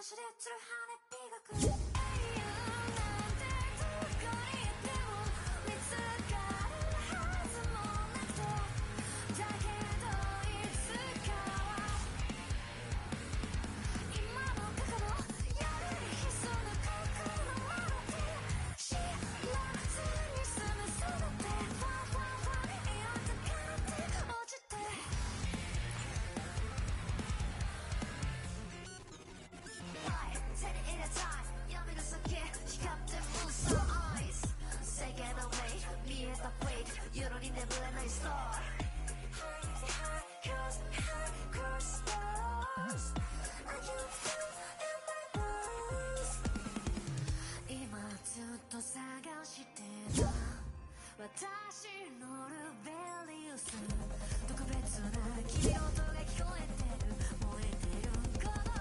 しでつる羽美学永遠なんてどこにいても見つかるはずもなくてだけどいつかは今の過去の夜に潜む心のものって知らなくに住むそだってファンファンファンいやだからって落ちて手に入れたい闇の先光って無双アイス世間の目見えたフェイト夜に眠れないストーリー High cross stars I can feel in my bones 今ずっと探してた私のルベリウス特別な君の音が聞こえてる燃えてるこの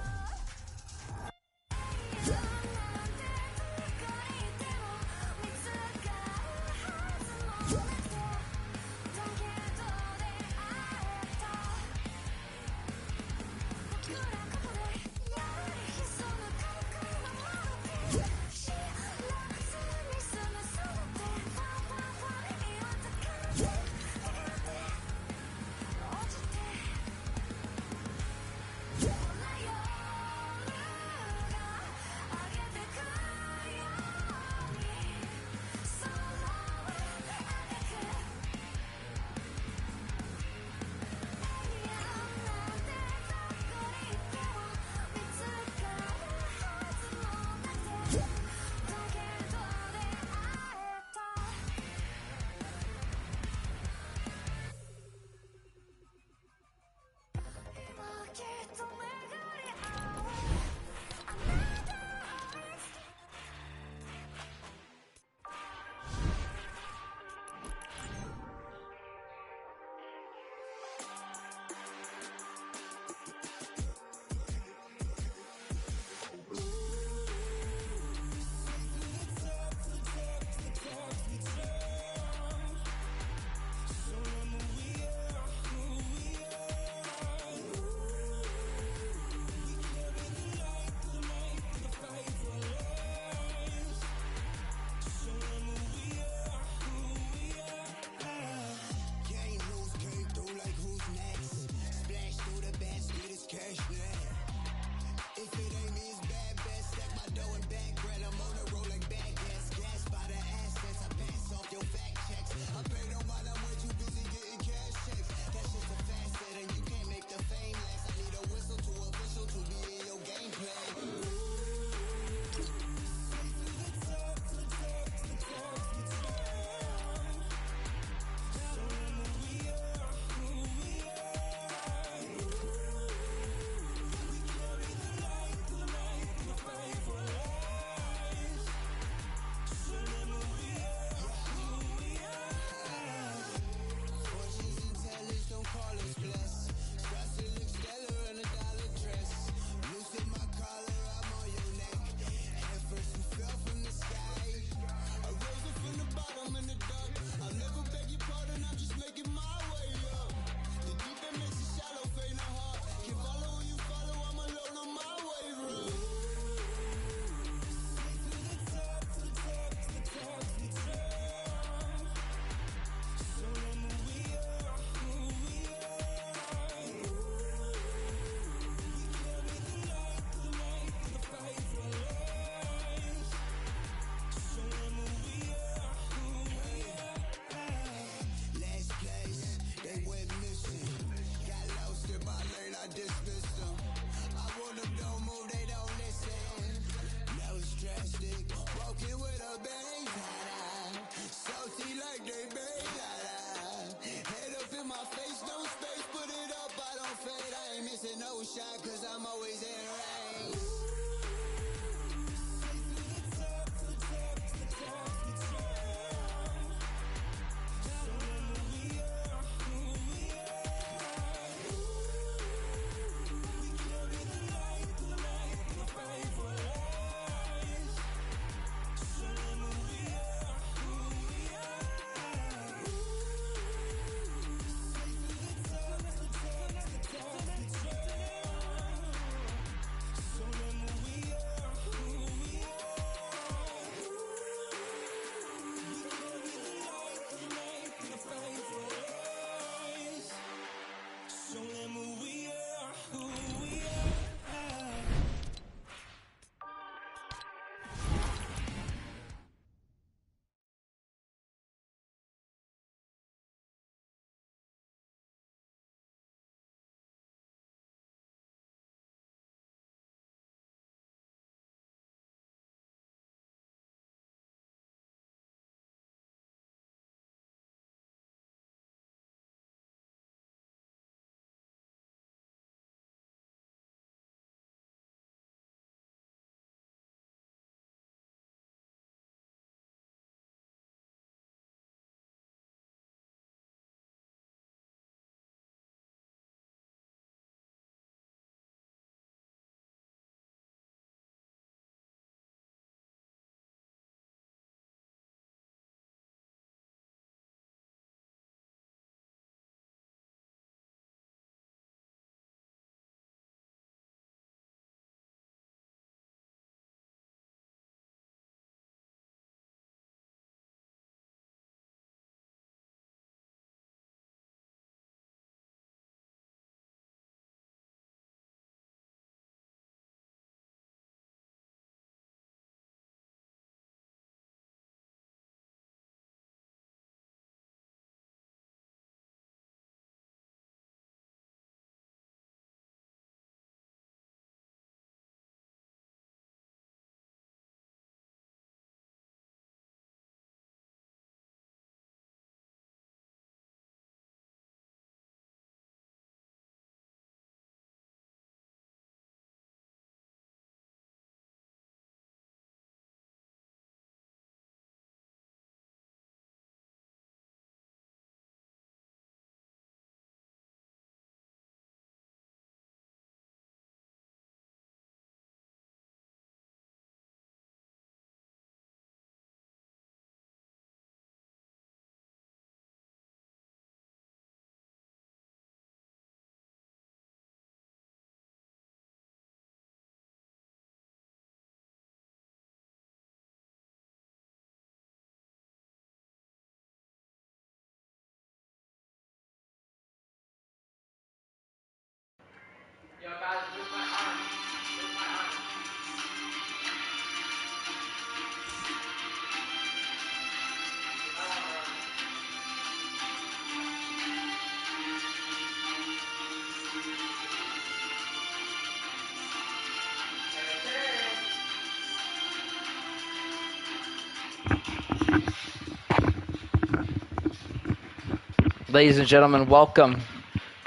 Ladies and gentlemen, welcome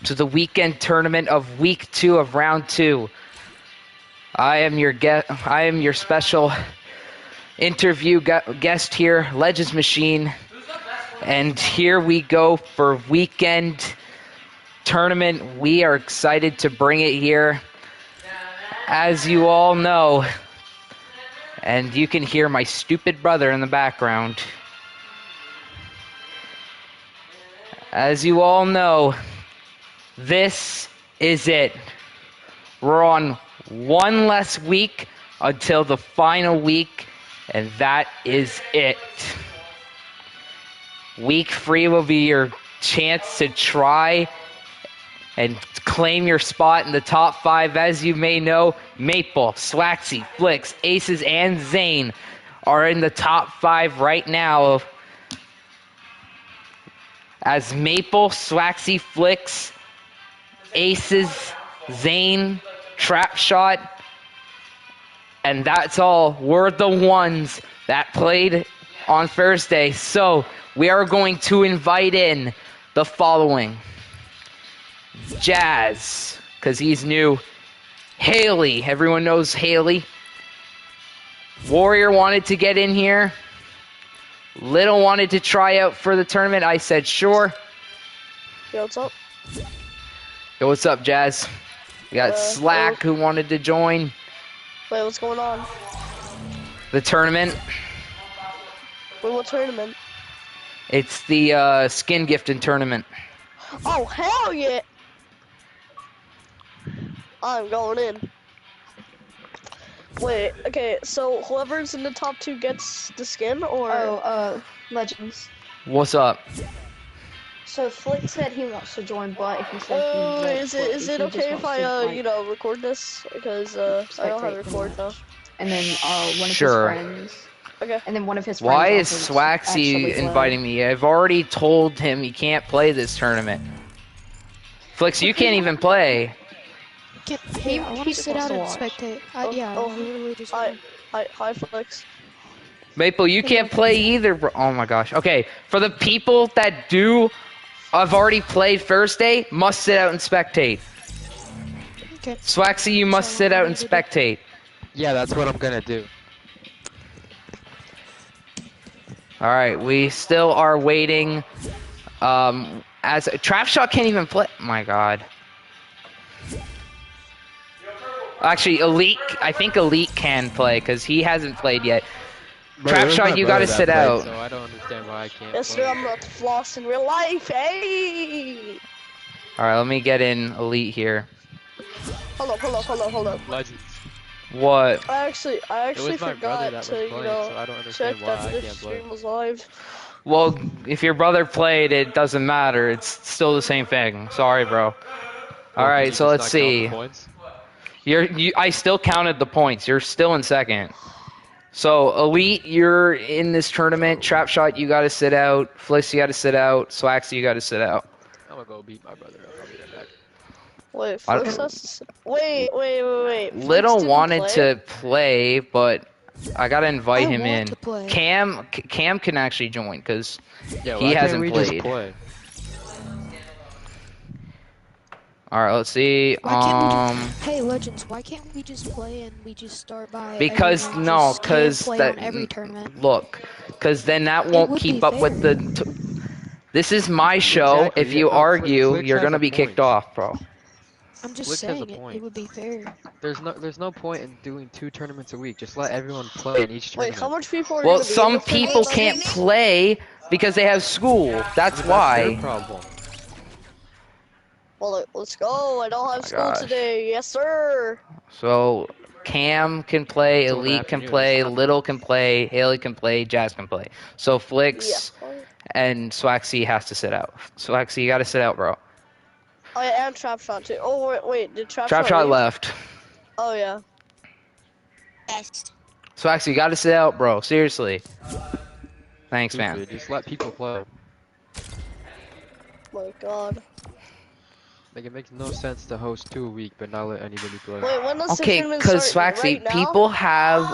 to the weekend tournament of week 2 of round 2. I am your special interview guest here, Legends Machine, and here we go for weekend tournament. We are excited to bring it here, as you all know, and you can hear my stupid brother in the background. As you all know, this is it. We're on one less week until the final week, and that is it. Week 3 will be your chance to try and claim your spot in the top 5. As you may know, Maple, Swaxy, Flicks, Aces, and Zane are in the top 5 right now. As Maple, Swaxy, Flicks, Aces, Zane, Trap Shot, and that's all. We're the ones that played on Thursday. So we are going to invite in the following. Jazz, because he's new. Haley, everyone knows Haley. Warrior wanted to get in here. Little wanted to try out for the tournament. I said sure. Yo, what's up? Yo, what's up, Jazz? We got Slack who wanted to join Wait, what's going on? the tournament. Wait, what tournament? It's the skin gifting tournament. Oh, hell yeah! I'm going in. Wait, okay, so whoever's in the top 2 gets the skin, or? Legends. What's up? So Flick said he wants to join, but he said he Is it okay if I, record this? Because, I don't have record now. And then, one of Sure. his friends. Okay. And then one of his friends. Why is also Swaxy actually inviting me? I've already told him he can't play this tournament. Flix, you can't even play. He sit out and spectate. Yeah, Oh, literally just. Hi, Flex. Maple, you can't play either, bro. Oh my gosh. Okay, for the people that do, I've already played Thursday, must sit out and spectate. Okay. Swaxy, you must sit out and spectate. Yeah, that's what I'm gonna do. Alright, we still are waiting. As Trap Shot can't even play. My god. Actually, Elite, I think Elite can play, because he hasn't played yet. Trap Shot, you gotta sit out. So I don't understand why I can't. Yes, sir, I'm not the floss in real life, hey! Alright, let me get in Elite here. Hold up. Legends. What? I actually It was my brother forgot that was to, playing, so I don't understand check why that I this can't play. stream was live. Well, if your brother played, it doesn't matter. It's still the same thing. Sorry, bro. Alright, so let's see. I still counted the points. You're still in second. So, Elite, you're in this tournament. Trap Shot, you gotta sit out. Flicks, you gotta sit out. Swaxy, you gotta sit out. I'm gonna go beat my brother up. I'll be right back. Wait, I Flex don't- has to... Wait. Flex Little didn't wanted play? to play, but I gotta invite him want in. to play. Cam can actually join, because Yeah, he why can't hasn't we played. just play? Alright, let's see. Why can't we hey, Legends, why can't we just play and we just start by. Because everyone no, just can't because play that on every tournament. look, because then that won't would keep be up with the. This is my show. Exactly, If you yeah, no, argue, Flicks you're has gonna a be kicked point. off, bro. I'm just Flick has a saying it point. would be fair. There's no point in doing 2 tournaments a week. Just let everyone play in each Wait, tournament. how much people are Well, gonna be in some the people tournament? can't play because they have school. That's That's their why. problem. Well, let's go. I don't have my school gosh. today. Yes, sir. So Cam can play, So in the Elite can afternoon, play, it's not- Little can play, Haley can play, Jazz can play. So Flicks Yeah. and Swaxy has to sit out. Swaxy, you gotta sit out, bro. Oh, yeah, and Trap Shot too. Oh, wait, did Trap Trap Shot leave? left. Oh, yeah. Swaxy, you gotta sit out, bro. Seriously. Thanks, man. Stupid. Just let people play. My God. Like, it makes no sense to host 2 a week but not let anybody play. Wait, when does the Okay, tournament because start? Swaxy, Right now? people have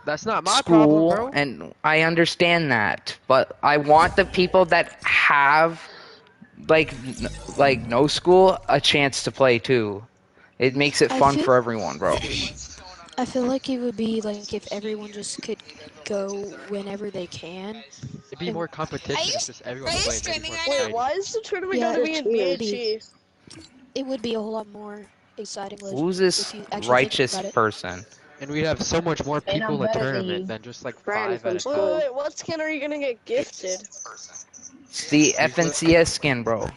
That's not my problem, school, bro. and I understand that, but I want the people that have like no school a chance to play too. It makes it I fun feel for everyone, bro. I feel like it would be like if everyone just could go whenever they can. It'd be And more competition if just everyone played. It'd be more Wait, exciting. why is the tournament yeah, gonna be in it would be BHE? it would be a whole lot more exciting, Who's Legends, this if you actually think righteous about it. person? And we'd have so much more And people I'm in the better than tournament you. than just like Brandon 5 from at a Wait, time. wait, wait, what skin are you gonna get gifted? It's the You flip? FNCS skin, bro.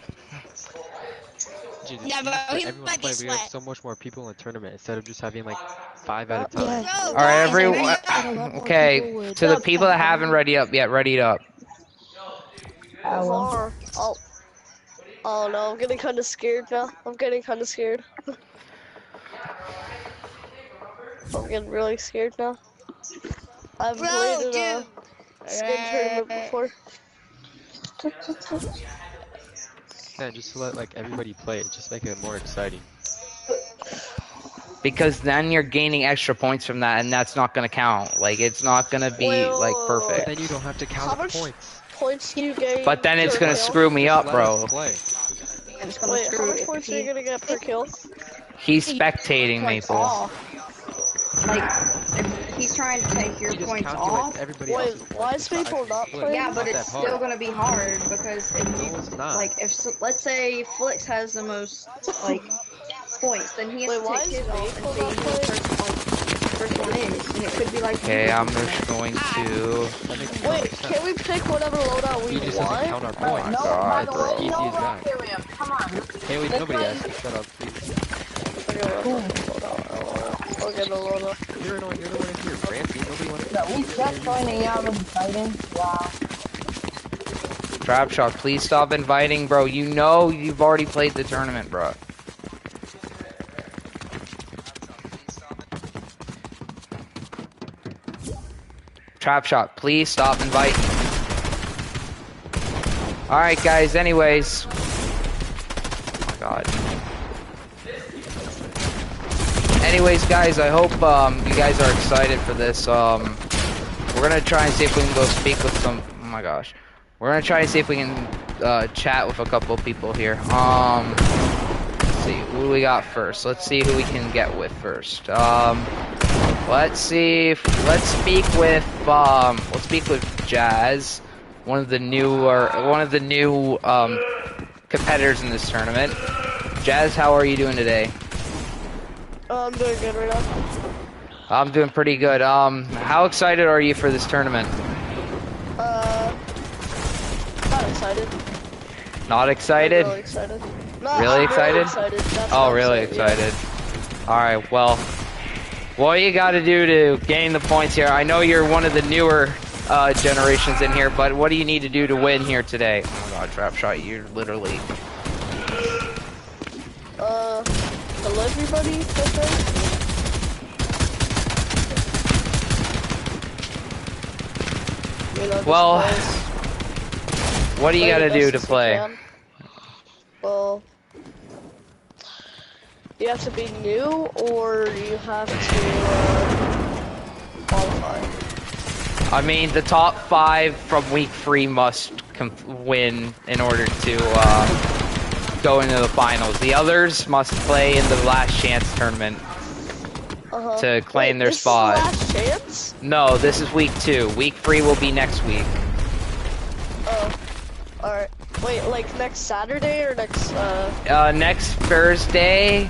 Jesus, Yeah, you bro, just let he everyone might be play. We have sweat. so much more people in the tournament instead of just having like 5 at a Not time. Yeah, Bro, All right, guys, everyone. hurry and a up. lot more Okay, people would. to the people that haven't ready up yet, ready up. Far. Oh no, I'm getting kinda scared now. I'm getting kinda scared. I'm getting really scared now. I haven't played Bro, in a skin tournament dude. before. Yeah, just to let like everybody play. Just make it more exciting. Because then you're gaining extra points from that, and that's not gonna count. Like it's not gonna be like Wait, But perfect. then you don't have to count How the much points. points do you gain But then it's per gonna kill? screw me Just up, let us bro. play. And it's gonna Wait, how screw much it points if are you he gonna get per kill? He's spectating, points Maple. off. Like, if he's trying to take your You just points calculate off. everybody Wait, else's why points. is It's not people actually not split. playing? Yeah, It's but not it's that hard. still gonna be hard because if No, you it's not. like, let's say Flix has the most like points, then he has Wait, to why take is his off and Maple see not who playing? the first one is, and it could be like. Okay, I'm just going to. That makes Wait, 100%. can we pick whatever loadout we He just doesn't want? count our Oh my points. God, It's bro. easy as that. Helium, come on. Haley, nobody asked you. Shut up, please. Okay, I'll get a loadout. You're annoying. You're the one in here. Ranty. Nobody wants to. No, we just joining y'all and fighting. Wow. Trap shot, please stop inviting, bro. You know you've already played the tournament, bro. Trap shot, please stop inviting. Alright, guys, anyways. Oh my god. Anyways, guys, I hope you guys are excited for this. We're gonna try and see if we can go speak with some. Oh my gosh. We're gonna try and see if we can chat with a couple people here. Let's see who we got first. Let's see who we can get with first. Let's see. Let's speak with Jazz, one of the new competitors in this tournament. Jazz, how are you doing today? I'm doing good right now. I'm doing pretty good. How excited are you for this tournament? Not excited. Not excited? Really excited. No, Really I'm excited? That's Oh, what really I'm saying, yeah. excited. Alright, well, what you gotta do to gain the points here? I know you're one of the newer generations in here, but what do you need to do to win here today? Oh my god, Trap Shot, you're literally... Hello everybody, that's right. You know, just Well, play what do you the gotta do best to you play? can. Well, you have to be new, or you have to qualify. I mean, the top 5 from week 3 must win in order to go into the finals. The others must play in the last chance tournament to claim their spot. This is the last chance? No, this is week 2. Week 3 will be next week. Oh, alright. Wait, like next Saturday or next, Next Thursday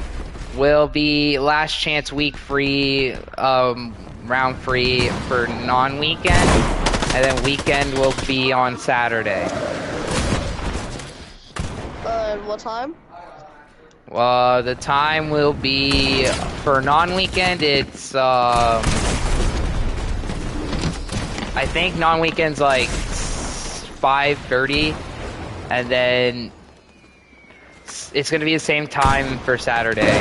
will be last chance week 3, round 3 for non-weekend, and then weekend will be on Saturday. and what time? The time will be, for non-weekend, it's, I think non-weekend's like 5:30, and then it's gonna be the same time for Saturday.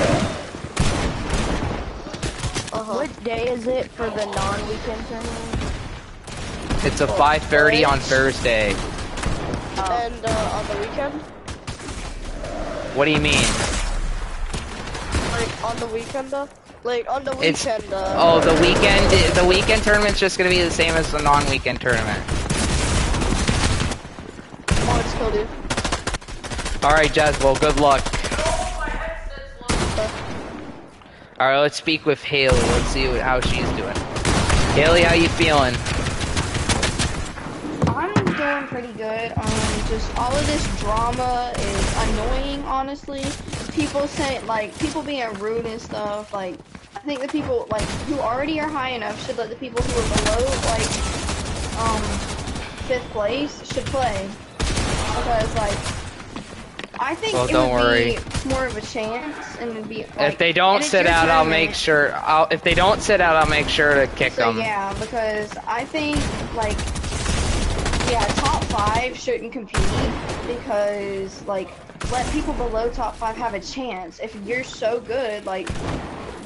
Which day is it for the non-weekend tournament? It's a 5:30 on Thursday. And, on the weekend? What do you mean? Like, on the weekend, though? Like on the It's weekend. the weekend tournament's just gonna be the same as the non-weekend tournament. Oh, I just killed you. All right, Jazwell, good luck. All right, let's speak with Haley. Let's see how she's doing. Haley, how you feeling? I'm doing pretty good. Just all of this drama is annoying, honestly. People say, like, people being rude and stuff. Like, I think the people, like, who already are high enough should let the people who are below, like, 5th place should play. Because, like, I think Well, it don't would worry. be more of a chance, and it'd be, like, If they don't and it's sit your out, I'll tournament. make sure. If they don't sit out, I'll make sure to kick So them. yeah, because I think like yeah, top 5 shouldn't compete because like let people below top 5 have a chance. If you're so good, like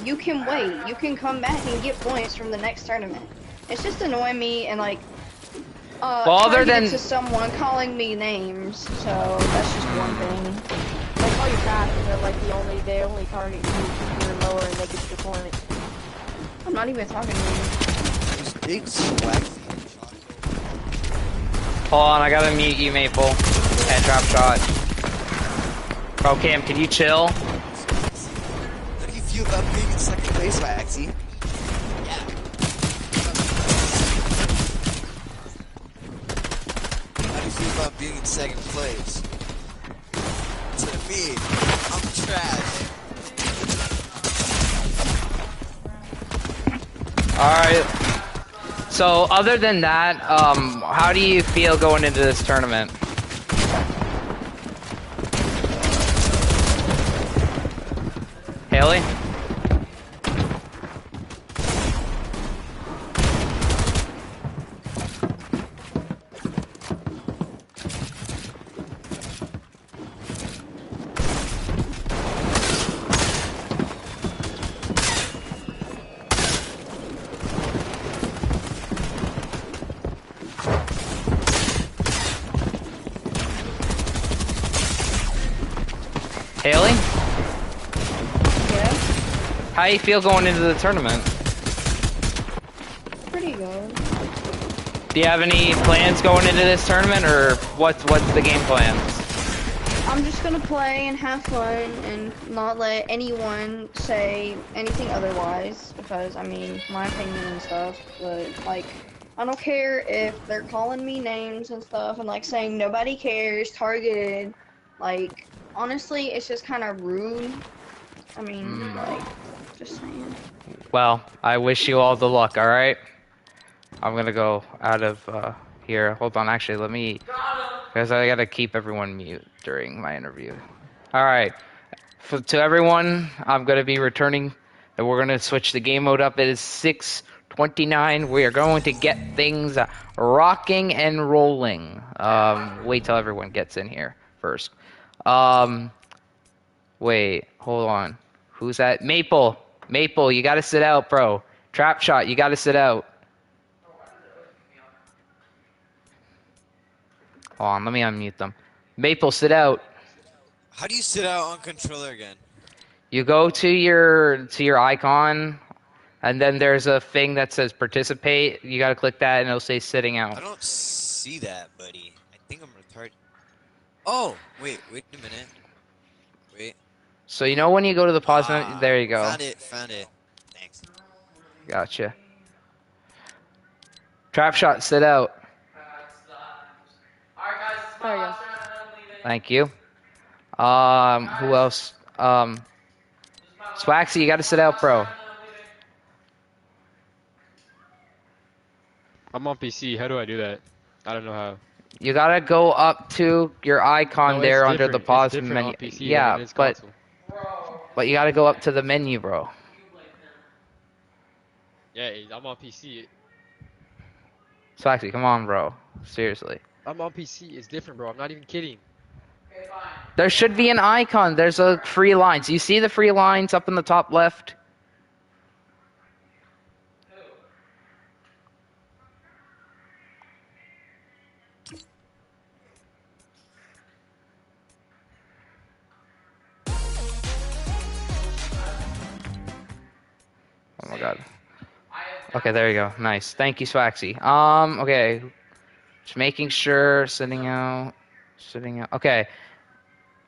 you can wait, you can come back and get points from the next tournament. It's just annoying me and like Well, other targeted than to someone calling me names. So that's just one thing. They call you fast, and they're like they only target you if you're lower and they get your point. I'm not even talking to you. There's big swag. hold on, I gotta mute you, Maple. Head drop shot. Bro, Cam, can you chill? How do you feel about being in second place, Waxy? Yeah. How do you feel about being in second place? To me, I'm trash. Alright. So, other than that, how do you feel going into this tournament? Haley? Haley? Yeah, How you feel going into the tournament? pretty good. Do you have any plans going into this tournament, or what's the game plan? I'm just gonna play and have fun and not let anyone say anything otherwise because I mean my opinion and stuff, but like I don't care if they're calling me names and stuff and like saying nobody cares, targeted. Like honestly, it's just kind of rude. I mean, like just saying. Well, I wish you all the luck, alright? I'm gonna go out of here. Hold on, actually, let me... Because I gotta keep everyone mute during my interview. Alright. To everyone, I'm gonna be returning, and we're gonna switch the game mode up. It is 6:29. We are going to get things rocking and rolling. Wait till everyone gets in here first. Wait, hold on. Who's that? Maple. Maple, you gotta sit out, bro. Trap shot, you gotta sit out. Hold on, let me unmute them. Maple, sit out. How do you sit out on controller again? You go to your icon, and then there's a thing that says participate. You gotta click that, and it'll say sitting I out. don't see that, buddy. I think I'm retarded. Oh, wait a minute. Wait. So you know when you go to the pause menu, there you go. Found it. Thanks. Gotcha. Trap shot, sit out. There you go. Thank you. Who else? Swaxy, you gotta sit out, bro. I'm on PC. How do I do that? I don't know how. You gotta go up to your icon No, it's there under the different. It's pause different menu. on PC than Yeah, it is but console. you gotta go up to the menu, bro. Yeah, I'm on PC. Swaxy, come on, bro. Seriously. I'm on PC. It's different, bro. I'm not even kidding. There should be an icon. There's a free lines. You see the free lines up in the top left? Okay, there you go. Nice. Thank you, Swaxy. Okay. Just making sure, sitting out. Okay.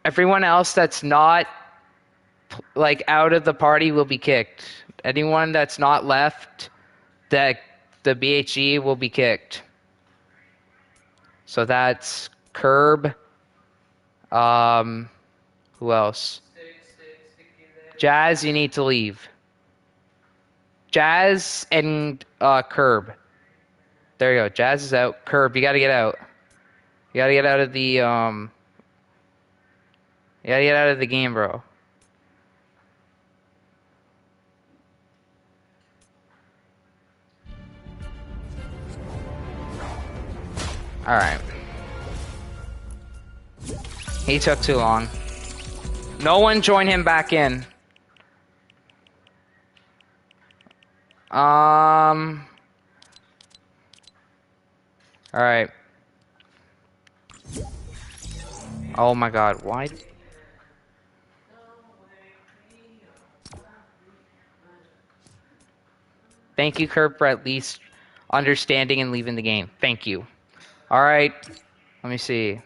Everyone else that's not, like, out of the party will be kicked. Anyone that's not left, that the BHE will be kicked. So that's Curb. Who else? Jazz, you need to leave. Jazz and Curb. There you go. Jazz is out. Curb, you gotta get out. You gotta get out of the You gotta get out of the game, bro. Alright. He took too long. No one join him back in. Alright. Oh my god, why? Thank you, Kurt, for at least understanding and leaving the game. Thank you. Alright. Let me see.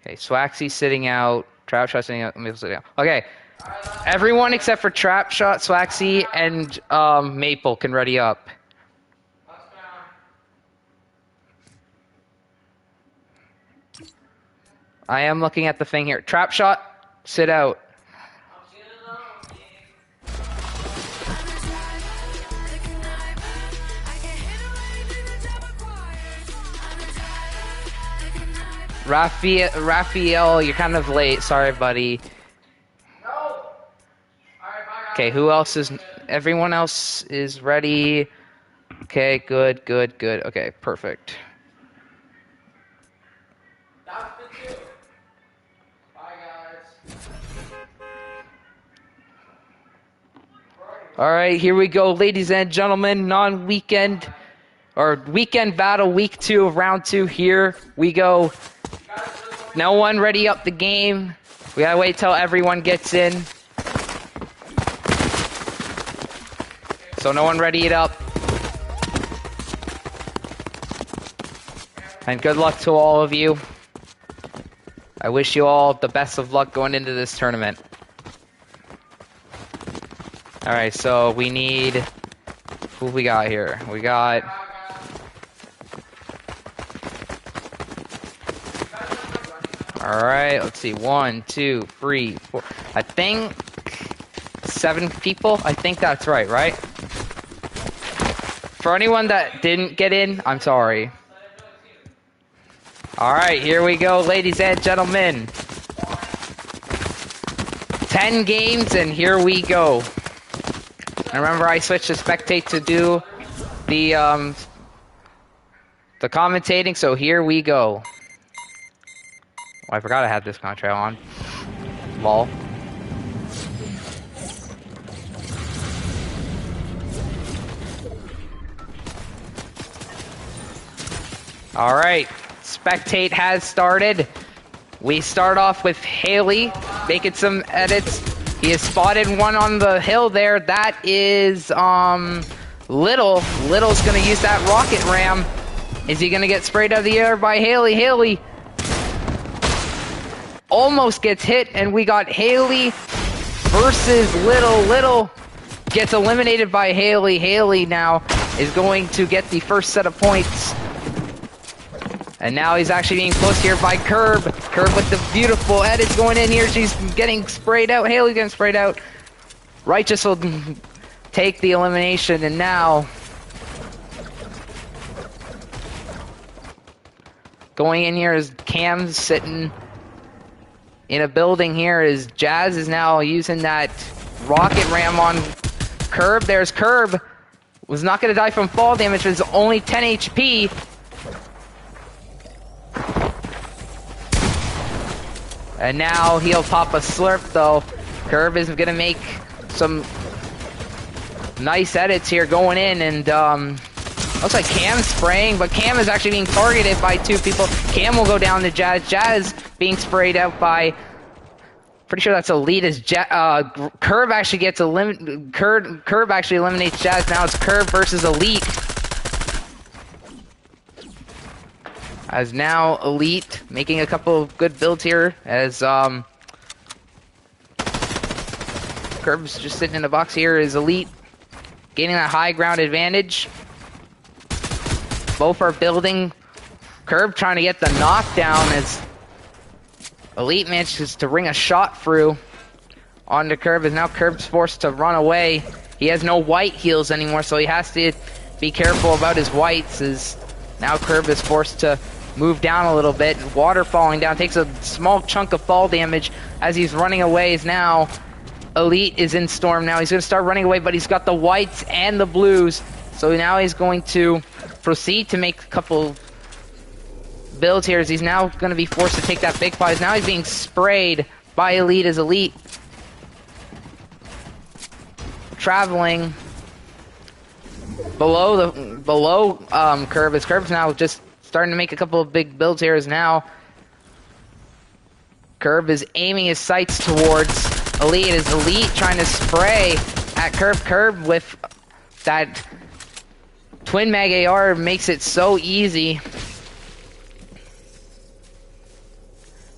Okay, Swaxy's sitting out. Trapshot sitting out. Maple sitting out. Okay. Everyone except for Trapshot, Swaxy, and Maple can ready up. I am looking at the thing here. Trapshot, sit out. Raphael, you're kind of late. Sorry, buddy. Okay, who else is... Everyone else is ready. Okay, good. Okay, perfect. Alright, here we go, ladies and gentlemen. Non-weekend... Or weekend battle, week 2 of round 2. Here we go. No one ready up the game. We gotta wait till everyone gets in. So no one ready it up. And good luck to all of you. I wish you all the best of luck going into this tournament. Alright, so we need... Who we got here? We got... Alright, let's see. 1, 2, 3, 4. I think 7 people. I think that's right? For anyone that didn't get in, I'm sorry. Alright, here we go, ladies and gentlemen. 10 games, and here we go. And remember, I switched to spectate to do the commentating, so here we go. Oh, I forgot I had this contrail on. Lol. Alright, spectate has started. We start off with Haley making some edits. He has spotted one on the hill there. That is Little. Little's gonna use that rocket ram. Is he gonna get sprayed out of the air by Haley? Haley almost gets hit, and we got Haley versus Little. Little gets eliminated by Haley. Haley now is going to get the first set of points. And now he's actually being close here by Curb. Curb with the beautiful edits going in here. She's getting sprayed out. Haley's getting sprayed out. Righteous will take the elimination, and now going in here is Cam sitting in a building here. Is Jazz is now using that rocket ram on Curb. There's Curb. Was not going to die from fall damage, but it's only 10 HP. And now he'll pop a slurp, though. Curb is going to make some nice edits here going in, and looks like Cam's spraying, but Cam is actually being targeted by 2 people. Cam will go down to Jazz. Jazz being sprayed out by Pretty sure that's Elite as Curb actually gets Curb actually eliminates Jazz. Now it's Curb versus Elite. As now Elite making a couple of good builds here as Curb's just sitting in the box here is Elite gaining that high ground advantage. Both are building. Curb trying to get the knockdown as Elite manages to ring a shot through onto Curb, as now Curb's forced to run away. He has no white heals anymore, so he has to be careful about his whites, as now Curb is forced to move down a little bit. Water falling down, takes a small chunk of fall damage as he's running away. Is now Elite is in Storm now. He's going to start running away, but he's got the whites and the blues, so now he's going to proceed to make a couple builds here, as he's now going to be forced to take that big prize. Now he's being sprayed by Elite, as Elite traveling below Curb, as Curb's now just starting to make a couple of big builds here, as now Curb is aiming his sights towards Elite, as Elite trying to spray at Curb. Curb with that Twin Mag AR makes it so easy.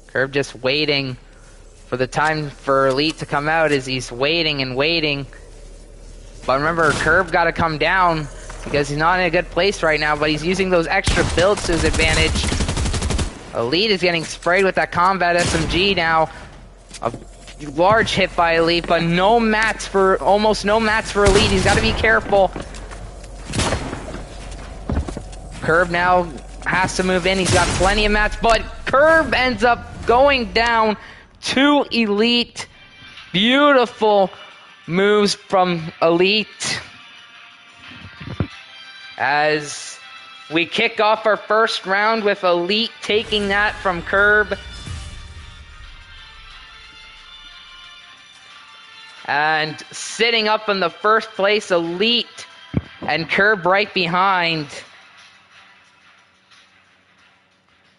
Curb just waiting for the time for Elite to come out, as he's waiting and waiting. But remember, Curb got to come down because he's not in a good place right now, but he's using those extra builds to his advantage. Elite is getting sprayed with that combat SMG now. A large hit by Elite, but almost no mats for Elite. He's got to be careful. Curb now has to move in. He's got plenty of mats, but Curb ends up going down to Elite. Beautiful moves from Elite as we kick off our first round with Elite taking that from Curb. And sitting up in the first place, Elite, and Curb right behind.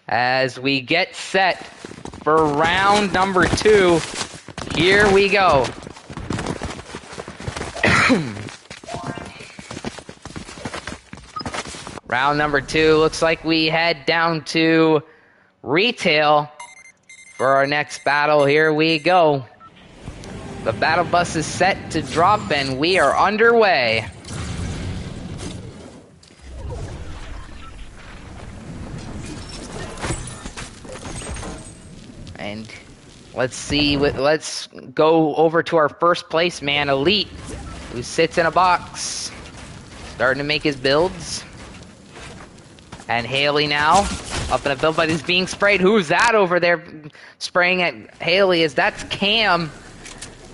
As we get set for round number 2, here we go. Round number 2, looks like we head down to retail for our next battle. Here we go. The battle bus is set to drop and we are underway. And let's go over to our first place man, Elite, who sits in a box, starting to make his builds. And Haley now, up in a build, but is being sprayed. Who's that over there spraying at Haley? That's Cam.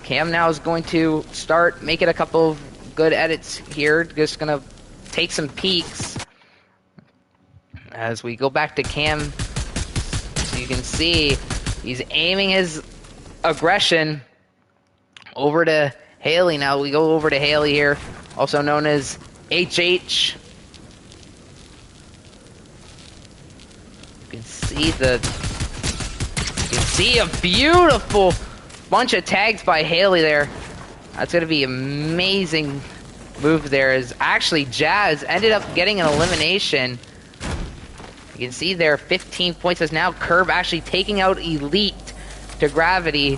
Cam now is going to start making a couple of good edits here. Just gonna take some peeks. As we go back to Cam, so you can see he's aiming his aggression over to Haley now. We go over to Haley here, also known as HH. You can see a beautiful bunch of tags by Haley there. That's gonna be amazing move there. As actually Jazz ended up getting an elimination. You can see there 15 points, as now Curb actually taking out Elite to Gravity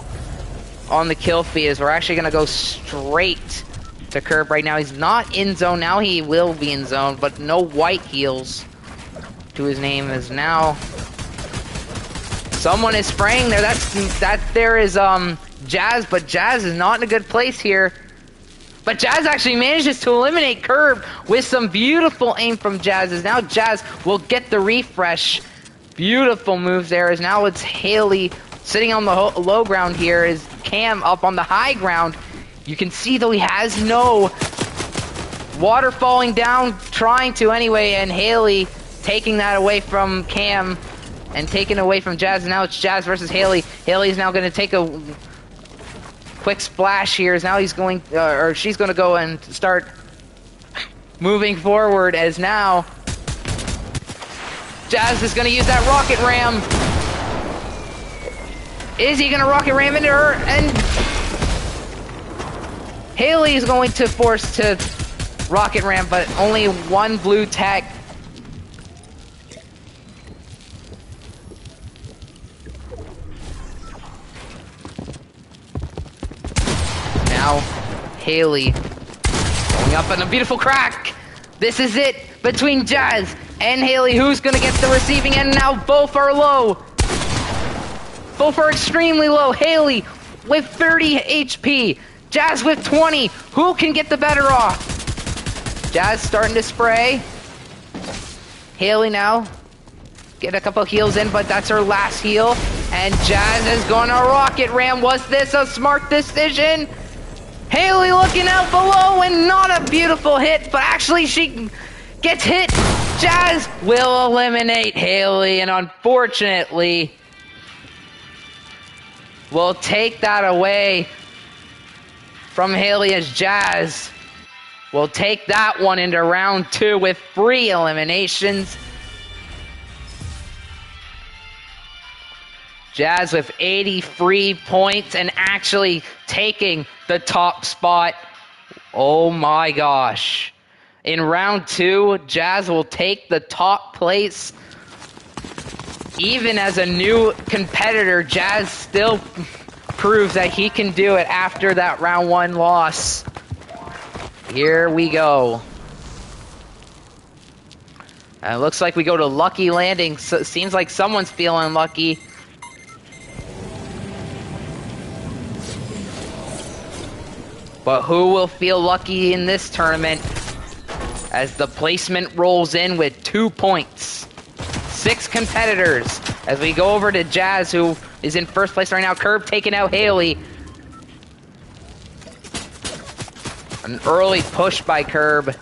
on the kill feed, as we're actually gonna go straight to Curb right now. He's not in zone now, he will be in zone, but no white heals to his name, as now someone is spraying there. There is Jazz, but Jazz is not in a good place here. But Jazz actually manages to eliminate Curb with some beautiful aim from Jazz, as now Jazz will get the refresh. Beautiful moves there, as now it's Haley sitting on the low ground here, is Cam up on the high ground. You can see though he has no water falling down, trying to anyway, and Haley taking that away from Cam and taking away from Jazz. And now it's Jazz versus Haley. Haley's now going to take a quick splash here. Now he's going, or she's going to go and start moving forward, as now Jazz is going to use that rocket ram. Is he gonna rocket ram into her? And Haley is going to force to rocket ram, but only one blue tag. Now, Haley going up on a beautiful crack. This is it between Jazz and Haley. Who's gonna get the receiving end? Now both are low. Both are extremely low. Haley with 30 HP. Jazz with 20. Who can get the better off? Jazz starting to spray. Haley now get a couple heals in, but that's her last heal. And Jazz is going to rocket ram. Was this a smart decision? Haley looking out below and not a beautiful hit, but actually she gets hit. Jazz will eliminate Haley, and unfortunately will take that away from Haley, as Jazz will take that one into round 2 with 3 eliminations. Jazz with 83 points and actually taking the top spot. Oh my gosh. In round 2, Jazz will take the top place. Even as a new competitor, Jazz still proves that he can do it after that round 1 loss. Here we go. It looks like we go to Lucky Landing. So it seems like someone's feeling lucky. But who will feel lucky in this tournament as the placement rolls in with 2 points? 6 competitors as we go over to Jazz, who is in first place right now. Curb taking out Haley. An early push by Curb.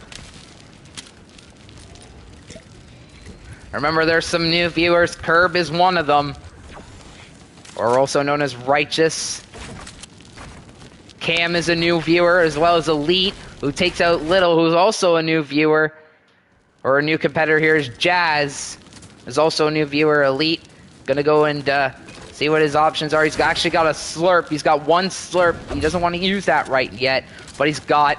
Remember, there's some new viewers. Curb is one of them, or also known as Righteous. Cam is a new viewer, as well as Elite, who takes out Little, who's also a new viewer. Or a new competitor here is Jazz, is also a new viewer. Elite, gonna go and see what his options are. He's actually got a slurp. He's got 1 slurp. He doesn't want to use that right yet, but he's got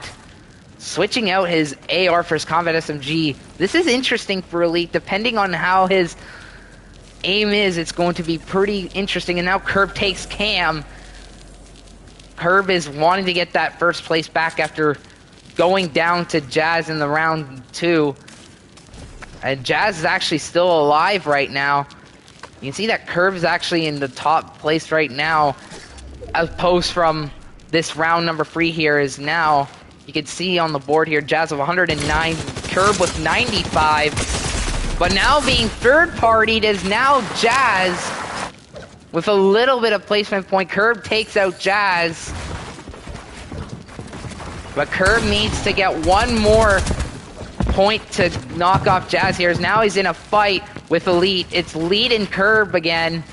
switching out his AR for his combat SMG. This is interesting for Elite. Depending on how his aim is, it's going to be pretty interesting. And now Curb takes Cam. Curb is wanting to get that first place back after going down to Jazz in the round 2. And Jazz is actually still alive right now. You can see that Curb is actually in the top place right now. As opposed from this round number 3 here is now, you can see on the board here, Jazz with 109, Curb with 95. But now being third-partied is now Jazz with a little bit of placement point. Curb takes out Jazz. But Curb needs to get 1 more point to knock off Jazz here. Now he's in a fight with Elite. It's Elite and Curb again.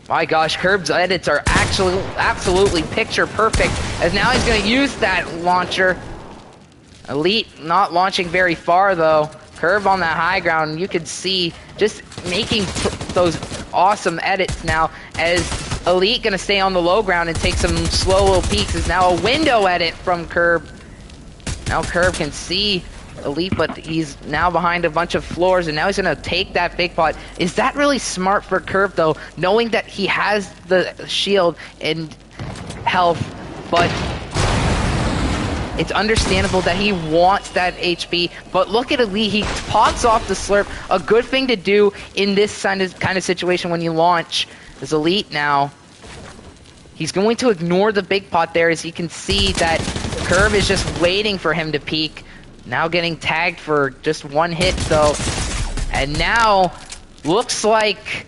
My gosh, Curb's edits are actually absolutely picture perfect, as now he's going to use that launcher. Elite not launching very far though. Curb on that high ground, you can see just making those awesome edits now, as Elite gonna stay on the low ground and take some slow little peeks. Is now a window edit from Curb. Now Curb can see Elite, but he's now behind a bunch of floors, and now he's gonna take that big pot. Is that really smart for Curb though, knowing that he has the shield and health, but it's understandable that he wants that HP, but look at Elite, he pops off the slurp. A good thing to do in this kind of situation when you launch is Elite now. He's going to ignore the big pot there, as you can see that Curb is just waiting for him to peek. Now getting tagged for just 1 hit though. And now, looks like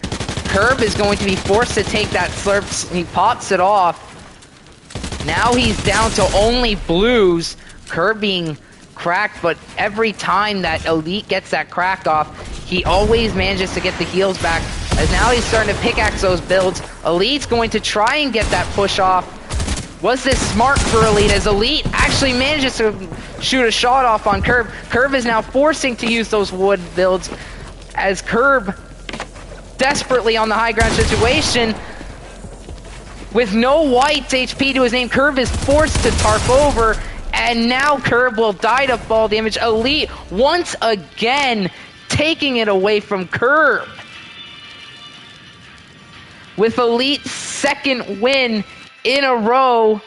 Curb is going to be forced to take that slurp. He pops it off. Now he's down to only blues. Curb being cracked, but every time that Elite gets that crack off, he always manages to get the heals back. As now he's starting to pickaxe those builds. Elite's going to try and get that push off. Was this smart for Elite, as Elite actually manages to shoot a shot off on Curb. Curb is now forcing to use those wood builds, as Curb desperately on the high ground situation. With no whites HP to his name, Curb is forced to tarp over, and now Curb will die to fall damage. Elite once again taking it away from Curb. With Elite's second win in a row.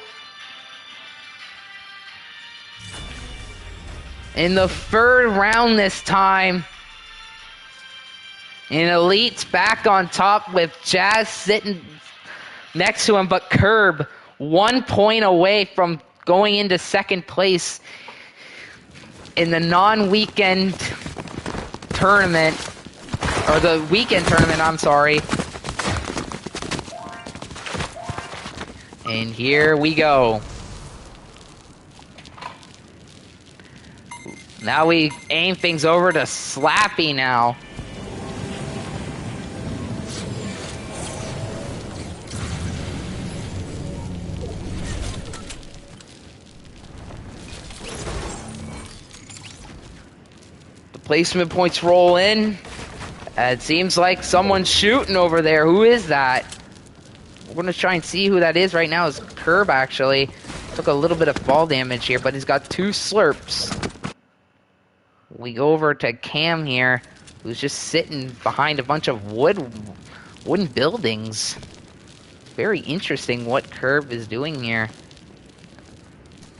In the third round this time. And Elite's back on top with Jazz sitting next to him, but Curb 1 point away from going into second place in the non-weekend tournament, or the weekend tournament, I'm sorry. And here we go. Now we aim things over to Slappy now. Placement points roll in. It seems like someone's shooting over there. Who is that? We're going to try and see who that is right now. Is Curb, actually. Took a little bit of fall damage here, but he's got 2 slurps. We go over to Cam here, who's just sitting behind a bunch of wooden buildings. Very interesting what Curb is doing here.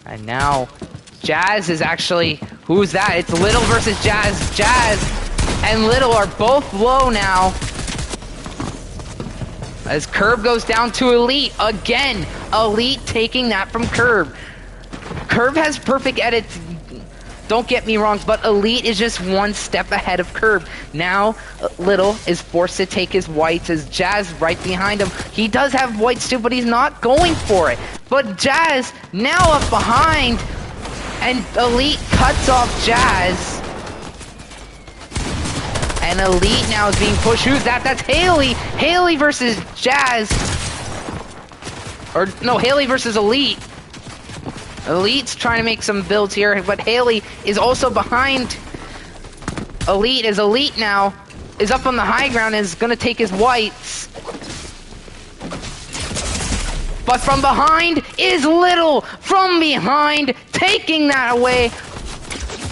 And now Jazz is actually... Who's that? It's Little versus Jazz. Jazz and Little are both low now. As Curb goes down to Elite again. Elite taking that from Curb. Curb has perfect edits, don't get me wrong, but Elite is just 1 step ahead of Curb. Now Little is forced to take his whites as Jazz right behind him. He does have whites too, but he's not going for it. But Jazz now up behind. And Elite cuts off Jazz. And Elite now is being pushed. Who's that? That's Haley. Haley versus Jazz. Or, no, Haley versus Elite. Elite's trying to make some builds here, but Haley is also behind Elite, as Elite now is up on the high ground and is going to take his whites. But from behind is Little. From behind, taking that away.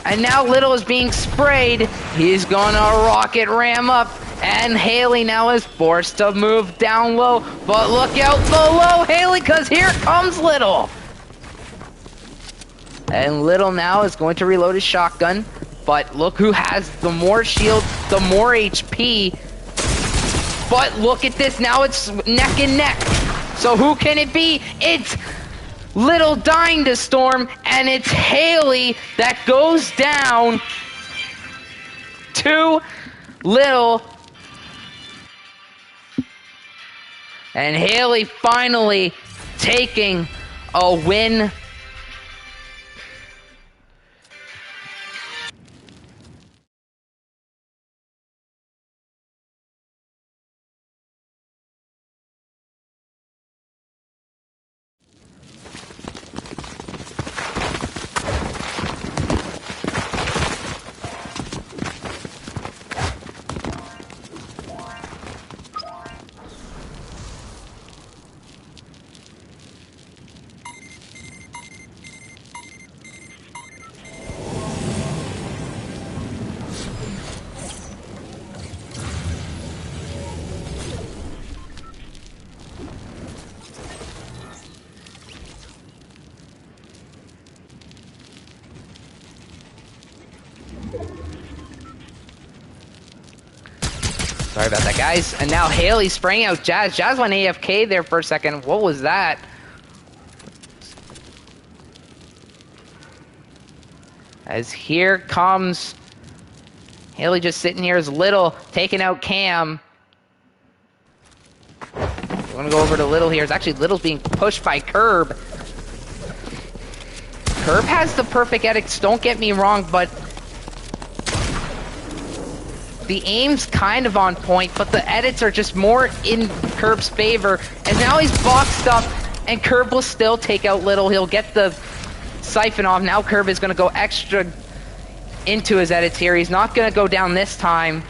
And now Little is being sprayed. He's gonna rocket ram up. And Haley now is forced to move down low. But look out below, Haley, because here comes Little. And Little now is going to reload his shotgun. But look who has the more shield, the more HP. But look at this, now it's neck and neck. So who can it be? It's Little dying to Storm, and it's Haley that goes down to Little. And Haley finally taking a win. Sorry about that, guys. And now Haley spraying out Jazz. Jazz went AFK there for a second. What was that? As here comes Haley just sitting here as Little taking out Cam. I'm gonna go over to Little here. It's actually Little's being pushed by Curb. Curb has the perfect edits, don't get me wrong, but the aim's kind of on point, but the edits are just more in Curb's favor. And now he's boxed up, and Curb will still take out Little. He'll get the siphon off. Now Curb is going to go extra into his edits here. He's not going to go down this time.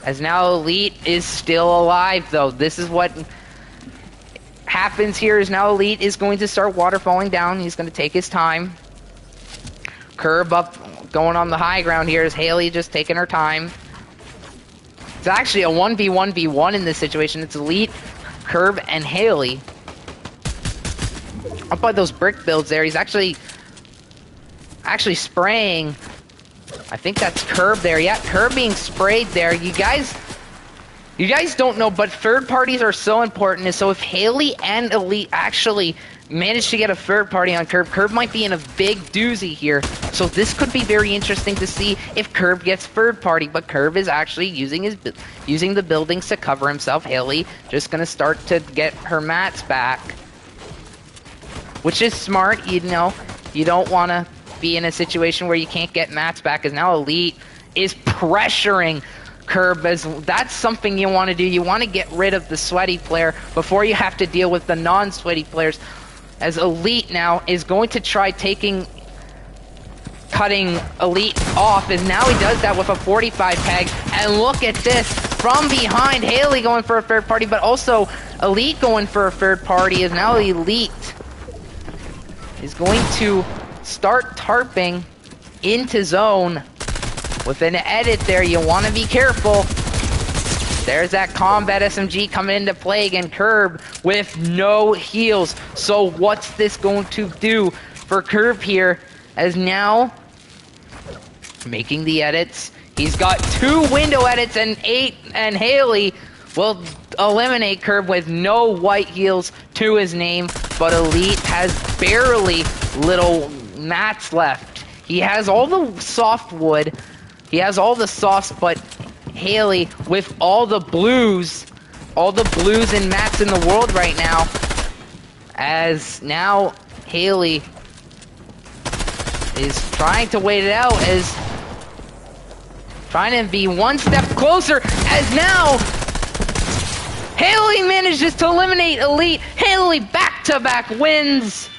As now Elite is still alive, though. This is what happens here, is now Elite is going to start waterfalling down. He's going to take his time. Curb up, going on the high ground here, is Haley just taking her time. It's actually a 1v1v1 in this situation. It's Elite, Curb, and Haley. Up by those brick builds there, he's actually spraying. I think that's Curb there. Yeah, Curb being sprayed there. You guys don't know, but third parties are so important. So if Haley and Elite actually manage to get a third party on Curb, Curb might be in a big doozy here. So this could be very interesting to see if Curb gets third party. But Curb is actually using the buildings to cover himself. Haley just gonna start to get her mats back, which is smart. You know, you don't want to be in a situation where you can't get mats back, as now Elite is pressuring Curb, as that's something you want to do. You want to get rid of the sweaty player before you have to deal with the non-sweaty players, as Elite now is going to try cutting Elite off, as now he does that with a 45 tag. And look at this, from behind, Haley going for a third party, but also Elite going for a third party, as now Elite is going to start tarping into zone. With an edit there, you want to be careful. There's that combat SMG coming into play again. Curb with no heals. So what's this going to do for Curb here? As now, making the edits. He's got 2 window edits, and Haley will eliminate Curb with no white heals to his name. But Elite has barely little mats left. He has all the soft wood. He has all the softs, but Haley with all the blues and mats in the world right now. As now Haley is trying to wait it out, is trying to be one step closer, as now Haley manages to eliminate Elite. Haley back-to-back wins.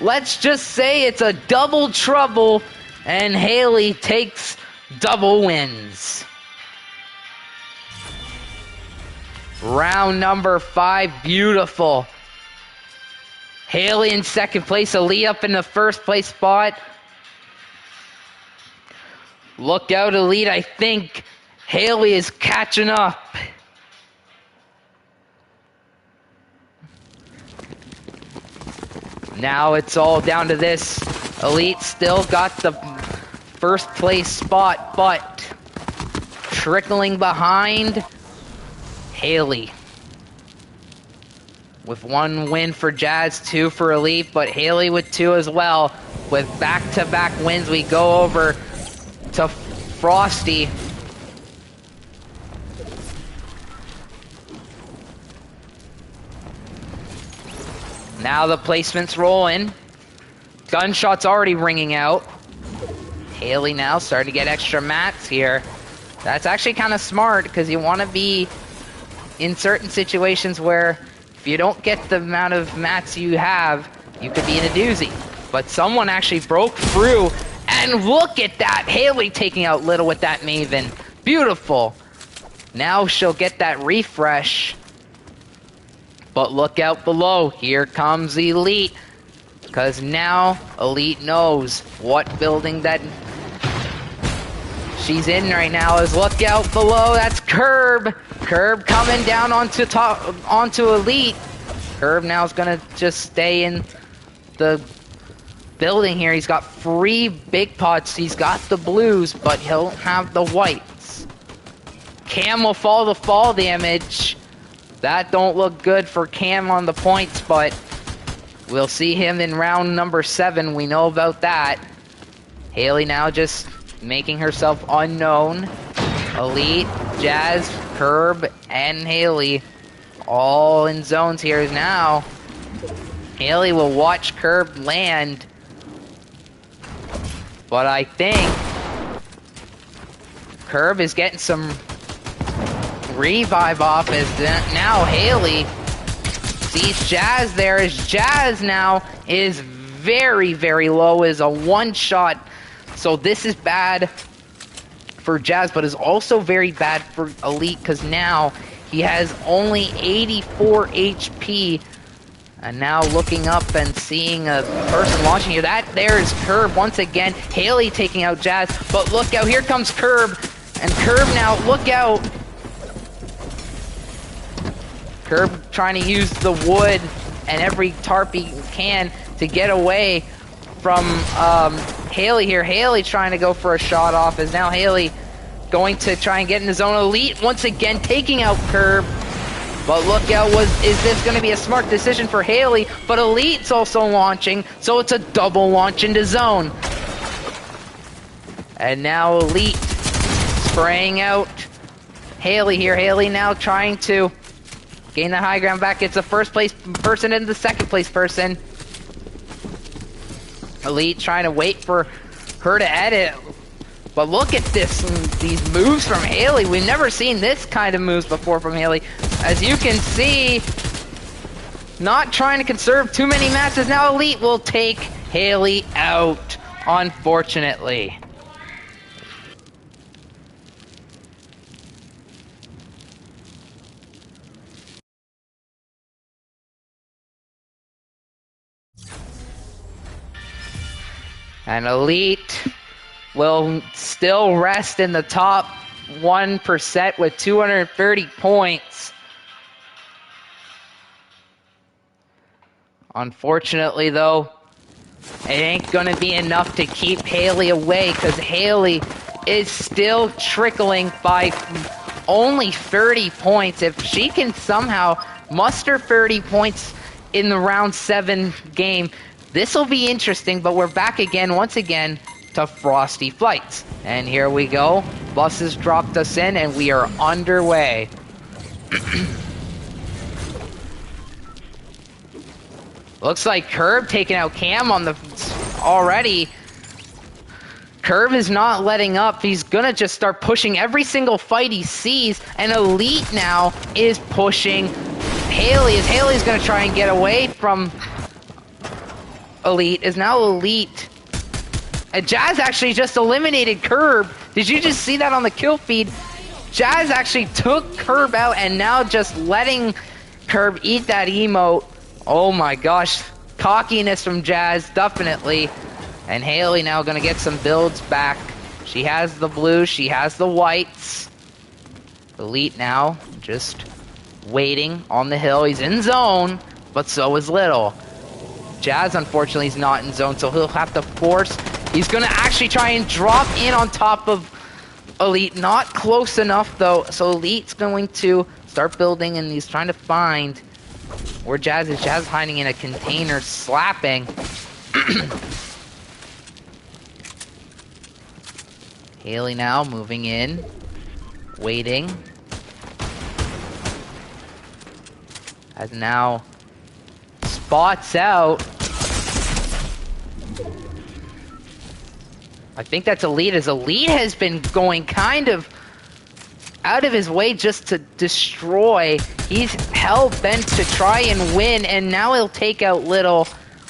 Let's just say it's a double trouble, and Haley takes double wins. Round number 5, beautiful. Haley in second place, Elite up in the first place spot. Look out, Elite, I think Haley is catching up. Now it's all down to this. Elite still got the first place spot, but trickling behind Haley. With 1 win for Jazz, 2 for Elite, but Haley with 2 as well. With back-to-back wins, we go over to Frosty. Now the placement's rolling. Gunshots already ringing out. Haley now starting to get extra mats here. That's actually kind of smart, because you want to be in certain situations where if you don't get the amount of mats you have, you could be in a doozy. But someone actually broke through, and look at that! Haley taking out Little with that Maven. Beautiful. Now she'll get that refresh. But look out below. Here comes Elite. Because now Elite knows what building that she's in right now is. Look out below. That's Curb. Curb coming down onto Elite. Curb now is going to just stay in the building here. He's got 3 big pots. He's got the blues, but he'll have the whites. Cam will fall the fall damage. That don't look good for Cam on the points, but we'll see him in round number 7. We know about that. Haley now just making herself unknown. Elite, Jazz, Curb, and Haley all in zones here now. Haley will watch Curb land. But I think Curb is getting some revive off, as now Haley sees Jazz there, as Jazz now is very, very low, is a 1-shot. So this is bad for Jazz, but is also very bad for Elite because now he has only 84 HP. And now looking up and seeing a person launching here. That there is Curb once again. Haley taking out Jazz, but look out, here comes Curb. And Curb now, look out. Curb trying to use the wood and every tarp he can to get away from Haley here. Haley trying to go for a shot off, as now Haley going to try and get in the zone. Elite once again taking out Curb. But look out, is this going to be a smart decision for Haley? But Elite's also launching, so it's a double launch into zone. And now Elite spraying out Haley here. Haley now trying to gain the high ground back. It's the first place person and the second place person. Elite trying to wait for her to edit. But look at these moves from Haley. We've never seen this kind of moves before from Haley. As you can see, not trying to conserve too many matches. Now Elite will take Haley out, unfortunately. And Elite will still rest in the top 1% with 230 points. Unfortunately, though, it ain't gonna be enough to keep Haley away, because Haley is still trickling by only 30 points. If she can somehow muster 30 points in the round 7 game, this will be interesting. But we're back again, once again, to Frosty Flights. And here we go. Buses dropped us in and we are underway. Looks like Curb taking out Cam on the already. Curb is not letting up. He's gonna just start pushing every single fight he sees. And Elite now is pushing Haley, as Haley's gonna try and get away from Elite. Is now Elite. And Jazz actually just eliminated Curb. Did you just see that on the kill feed? Jazz actually took Curb out and now just letting Curb eat that emote. Oh my gosh. Cockiness from Jazz, definitely. And Haley now gonna get some builds back. She has the blue, she has the whites. Elite now just waiting on the hill. He's in zone, but so is Little. Jazz, unfortunately, is not in zone, so he'll have to force. He's going to actually try and drop in on top of Elite. Not close enough, though, so Elite's going to start building, and he's trying to find where Jazz is. Jazz hiding in a container, slapping. Haley now moving in, waiting. As now spots out. I think that's Elite, as Elite has been going kind of out of his way just to destroy. He's hell-bent to try and win, and now he'll take out Little,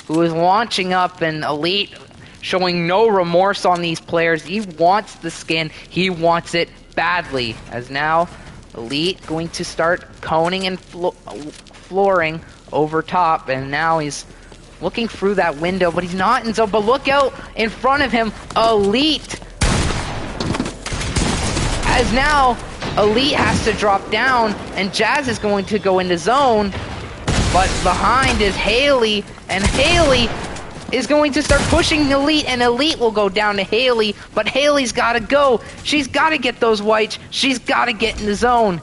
who is launching up, and Elite showing no remorse on these players. He wants the skin. He wants it badly, as now Elite going to start coning and flooring over top, and now he's looking through that window, but he's not in zone. But look out in front of him, Elite. As now, Elite has to drop down, and Jazz is going to go into zone. But behind is Haley, and Haley is going to start pushing Elite, and Elite will go down to Haley. But Haley's got to go. She's got to get those whites. She's got to get in the zone.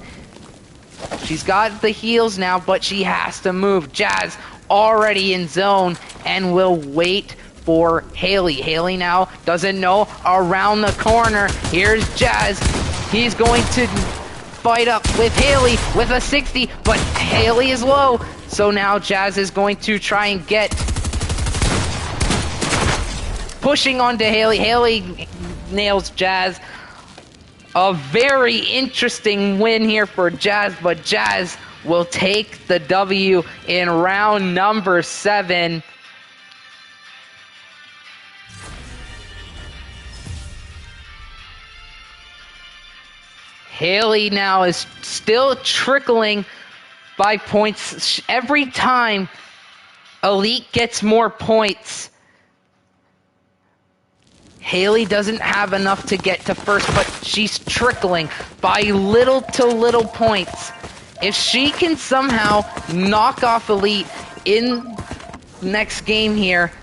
She's got the heals now, but she has to move. Jazz already in zone and will wait for Haley. Haley now doesn't know around the corner. Here's Jazz. He's going to fight up with Haley with a 60, but Haley is low. So now Jazz is going to try and get pushing onto Haley. Haley nails Jazz. A very interesting win here for Jazz, but Jazz will take the W in round number 7. Haley now is still trickling by points. Every time Elite gets more points, Haley doesn't have enough to get to first, but she's trickling by little to little points. If she can somehow knock off Elite in next game here,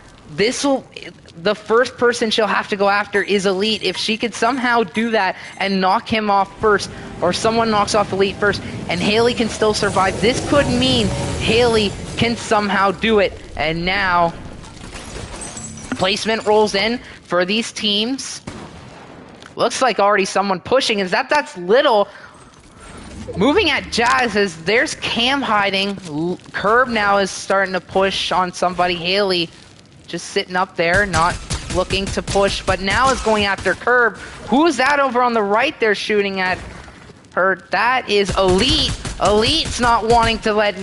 the first person she'll have to go after is Elite. If she could somehow do that and knock him off first, or someone knocks off Elite first, and Haley can still survive, this could mean Haley can somehow do it. And now, placement rolls in for these teams. Looks like already someone pushing. That's Little. Moving at Jazz, as there's Cam hiding. Curb now is starting to push on somebody. Haley just sitting up there, not looking to push, but now is going after Curb. Who's that over on the right there shooting at her? That is Elite. Elite's not wanting to let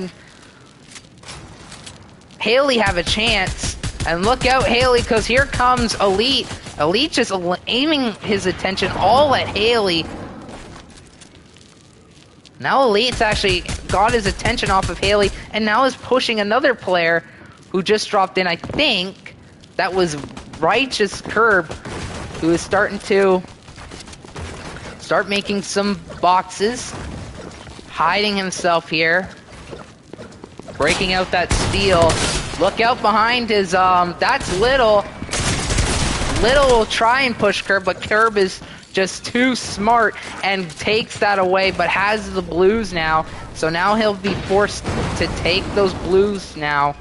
Haley have a chance. And look out, Haley, because here comes Elite. Elite just aiming his attention all at Haley. Now Elite's actually got his attention off of Haley, and now is pushing another player who just dropped in. I think that was Righteous Curb, who is starting to start making some boxes, hiding himself here, breaking out that steal. Look out behind his, that's Little. Little will try and push Curb, but Curb is just too smart and takes that away, but has the blues now. So now he'll be forced to take those blues now.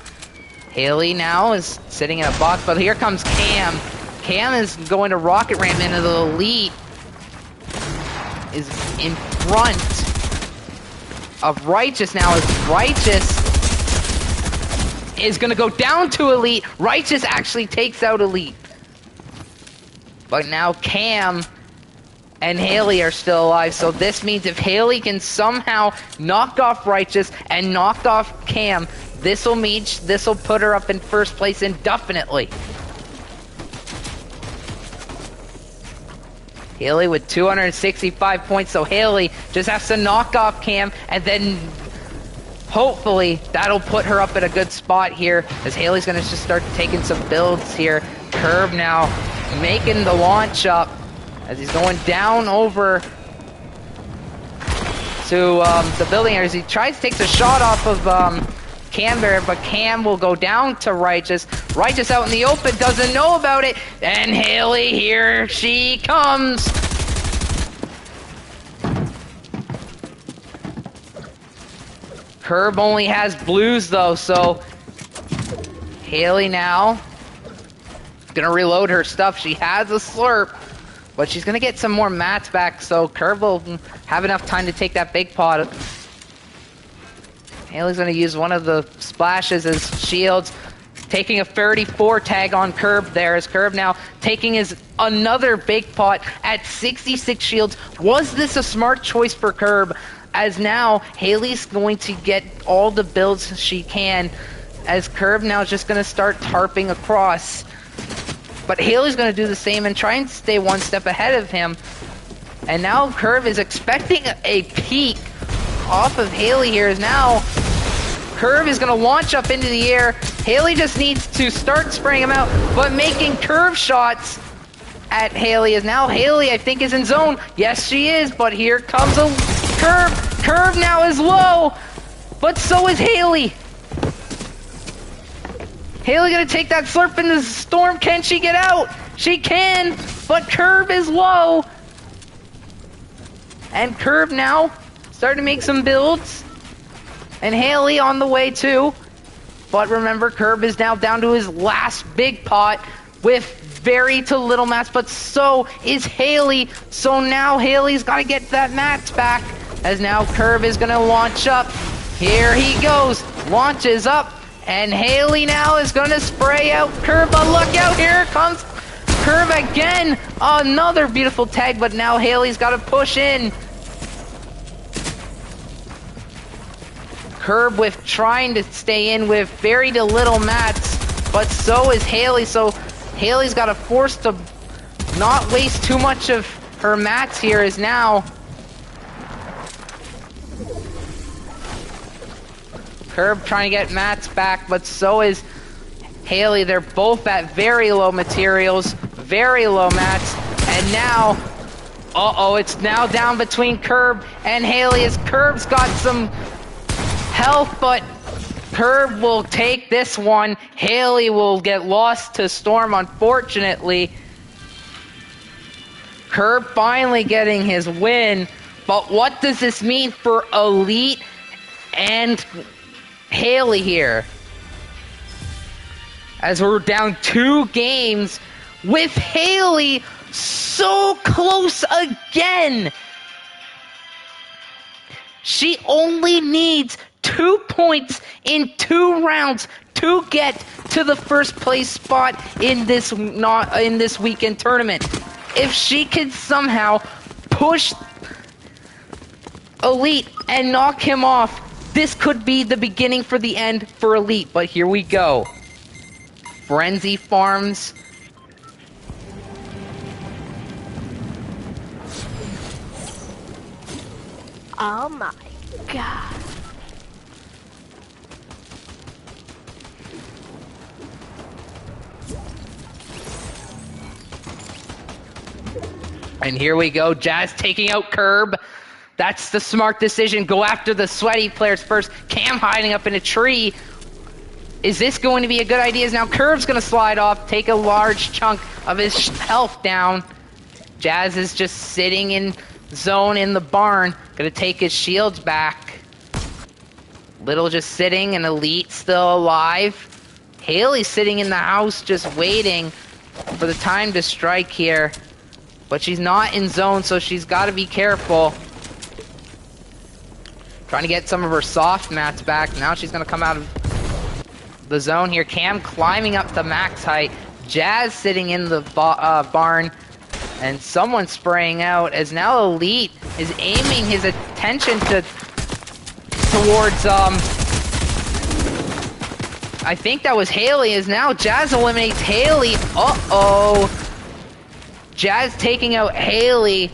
Haley now is sitting in a box, but here comes Cam. Cam is going to rocket ramp into the Elite. Is in front of Righteous now. As Righteous is going to go down to Elite. Righteous actually takes out Elite. But now Cam and Haley are still alive, so this means if Haley can somehow knock off Righteous and knock off Cam, this will put her up in first place indefinitely. Haley with 265 points, so Haley just has to knock off Cam, and then hopefully that'll put her up at a good spot here, as Haley's going to just start taking some builds here. Curb now making the launch up, as he's going down over to the building as he tries to take the shot off of Cam there, but Cam will go down to Righteous. Righteous out in the open, doesn't know about it, and Haley, here she comes. Curb only has blues though, so Haley now gonna reload her stuff. She has a slurp, but she's gonna get some more mats back, so Curb will have enough time to take that big pot. Haley's gonna use one of the splashes as shields, taking a 34 tag on Curb there, as Curb now taking his another big pot at 66 shields. Was this a smart choice for Curb? As now Haley's going to get all the builds she can, as Curb now is just gonna start tarping across. But Haley's going to do the same and try and stay one step ahead of him. And now Curb is expecting a peek off of Haley here. Is now Curb is going to launch up into the air. Haley just needs to start spraying him out, but making curve shots at Haley. Is now Haley, I think, is in zone. Yes, she is, but here comes a Curb. Curb now is low, but so is Haley. Haley gonna take that slurp in the storm. Can she get out? She can, but Curb is low. And Curb now starting to make some builds. And Haley on the way too. But remember, Curb is now down to his last big pot with very to little mats, but so is Haley. So now Haley's gotta get that mats back. As now Curb is gonna launch up. Here he goes, launches up. And Haley now is going to spray out Curb, but look out, here comes Curb again. Another beautiful tag, but now Haley's got to push in. Curb with trying to stay in with very to little mats, but so is Haley. So Haley's got to force to not waste too much of her mats here, as now Curb trying to get mats back, but so is Haley. They're both at very low materials, very low mats, and now, uh-oh, it's now down between Curb and Haley as Curb's got some health, but Curb will take this one. Haley will get lost to Storm, unfortunately. Curb finally getting his win, but what does this mean for Elite and Haley here? As we're down 2 games with Haley so close again. She only needs 2 points in 2 rounds to get to the first place spot in this weekend tournament. If she can somehow push Elite and knock him off, this could be the beginning for the end for Elite. But here we go. Frenzy Farms. Oh my god. And here we go, Jazz taking out Curb. That's the smart decision. Go after the sweaty players first. Cam hiding up in a tree. Is this going to be a good idea? Now Curb's going to slide off, take a large chunk of his health down. Jazz is just sitting in zone in the barn. Going to take his shields back. Little just sitting and Elite still alive. Haley sitting in the house just waiting for the time to strike here. But she's not in zone, so she's got to be careful. Trying to get some of her soft mats back. Now she's going to come out of the zone here. Cam climbing up to max height. Jazz sitting in the barn. And someone spraying out as now Elite is aiming his attention towards, I think that was Haley, as now Jazz eliminates Haley. Uh-oh. Jazz taking out Haley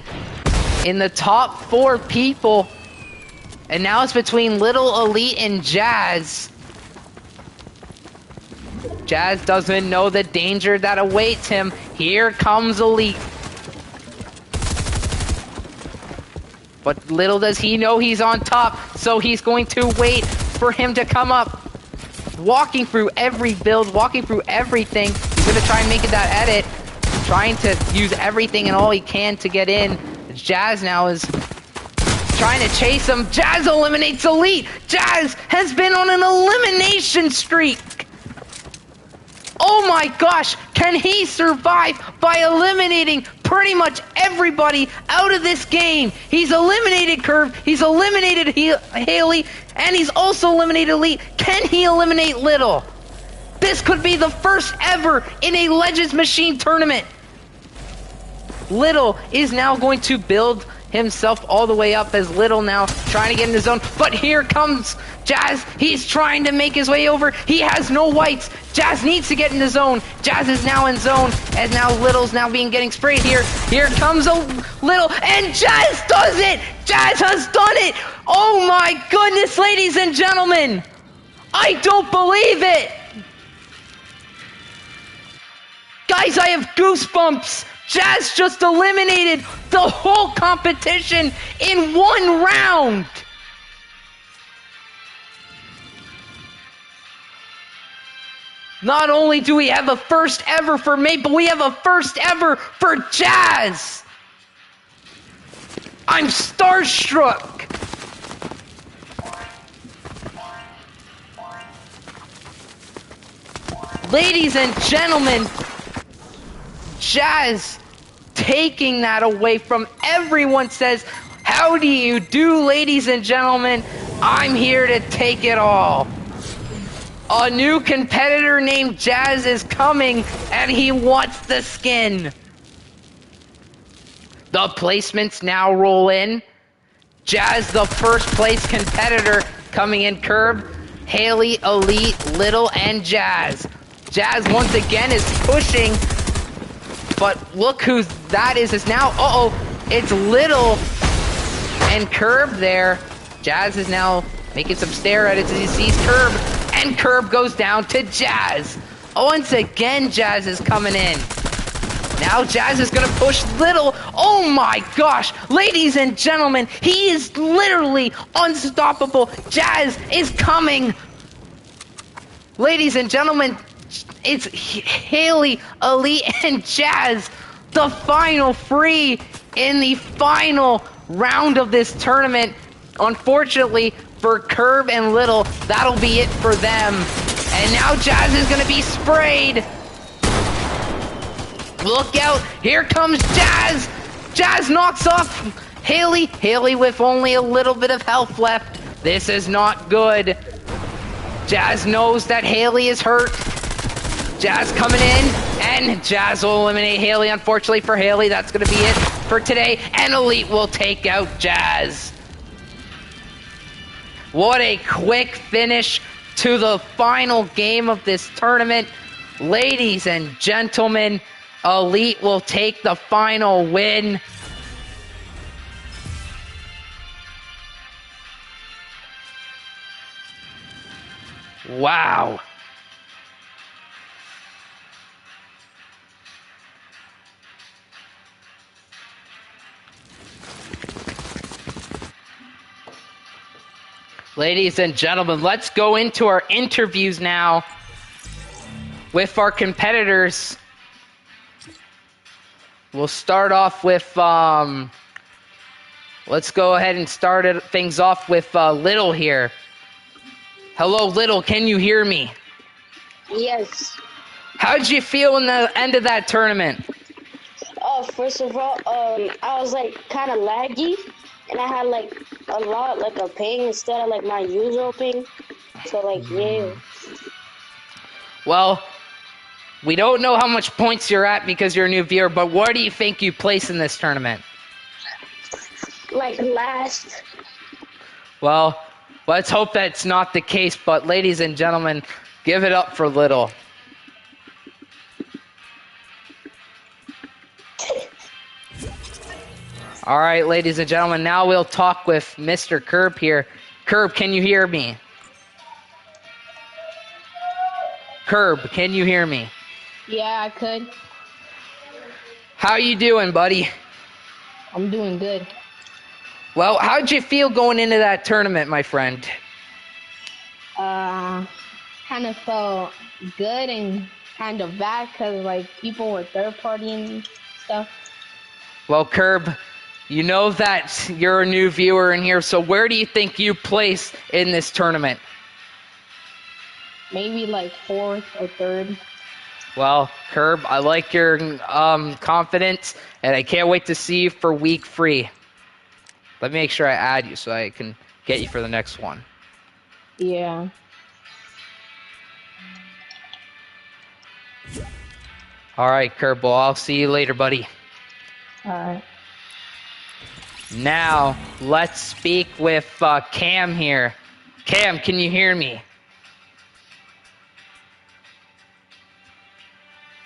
in the top 4 people. And now it's between Little, Elite, and Jazz. Jazz doesn't know the danger that awaits him. Here comes Elite. But little does he know he's on top, so he's going to wait for him to come up. Walking through every build, walking through everything. He's going to try and make it that edit. Trying to use everything and all he can to get in. Jazz now is trying to chase him. Jazz eliminates Elite. Jazz has been on an elimination streak. Oh my gosh, can he survive by eliminating pretty much everybody out of this game? He's eliminated Curve, he's eliminated Haley, and he's also eliminated Elite. Can he eliminate Little? This could be the first ever in a Legends Machine tournament. Little is now going to build himself all the way up as Little now trying to get in the zone. But here comes Jazz. He's trying to make his way over. He has no whites. Jazz needs to get in the zone. Jazz is now in zone as now Little's now getting sprayed here. Here comes a Little and Jazz does it. Jazz has done it. Oh my goodness, ladies and gentlemen. I don't believe it. Guys, I have goosebumps. Jazz just eliminated the whole competition in 1 round. Not only do we have a first ever for Mate, but we have a first ever for Jazz. I'm starstruck. Ladies and gentlemen, Jazz taking that away from everyone. Says, how do you do, ladies and gentlemen? I'm here to take it all. A new competitor named Jazz is coming, and he wants the skin. The placements now roll in. Jazz, the first place competitor, coming in. Curb, Haley, Elite, Little, and Jazz. Jazz once again is pushing. But look who that is. It's now, it's Little and Curb there. Jazz is now making some stare at it as he sees Curb, and Curb goes down to Jazz. Once again, Jazz is coming in. Now Jazz is gonna push Little. Oh my gosh, ladies and gentlemen, he is literally unstoppable. Jazz is coming. Ladies and gentlemen, it's Haley, Elite, and Jazz, the final three in the final round of this tournament. Unfortunately for Curb and Little, that'll be it for them. And now Jazz is gonna be sprayed. Look out, here comes Jazz. Jazz knocks off Haley. Haley with only a little bit of health left. This is not good. Jazz knows that Haley is hurt. Jazz coming in, and Jazz will eliminate Haley. Unfortunately for Haley, that's going to be it for today, and Elite will take out Jazz. What a quick finish to the final game of this tournament. Ladies and gentlemen, Elite will take the final win. Wow. Ladies and gentlemen, let's go into our interviews now with our competitors. We'll start off with, let's go ahead and start things off with Little here. Hello, Little, can you hear me? Yes. How'd you feel in the end of that tournament? Oh, first of all, I was like kind of laggy, and I had like a lot, like a ping instead of like my usual ping. So like, yeah. Well, we don't know how much points you're at because you're a new viewer, but where do you think you place in this tournament? Like last. Well, let's hope that's not the case, but ladies and gentlemen, give it up for Little. All right, ladies and gentlemen, now we'll talk with Mr. Curb here. Curb, can you hear me? Curb, can you hear me? Yeah, I could. How you doing, buddy? I'm doing good. Well, how'd you feel going into that tournament, my friend? Kind of felt good and kind of bad because like people were third partying stuff. Well, Curb, you know that you're a new viewer in here, so where do you think you place in this tournament? Maybe like fourth or third. Well, Curb, I like your confidence, and I can't wait to see you for week 3. Let me make sure I add you so I can get you for the next one. Yeah. All right, Curb, well, I'll see you later, buddy. Alright. Now, let's speak with Cam here. Cam, can you hear me?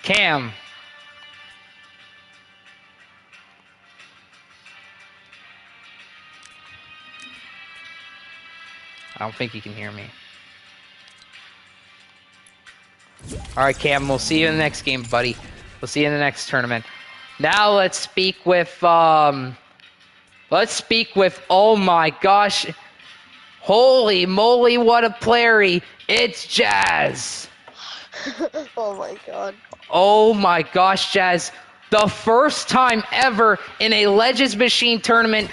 Cam. I don't think you can hear me. All right, Cam, we'll see you in the next game, buddy. We'll see you in the next tournament. Now let's speak with, oh my gosh. Holy moly, what a player. It's Jazz. Oh my god. Oh my gosh, Jazz. The first time ever in a Legends Machine tournament,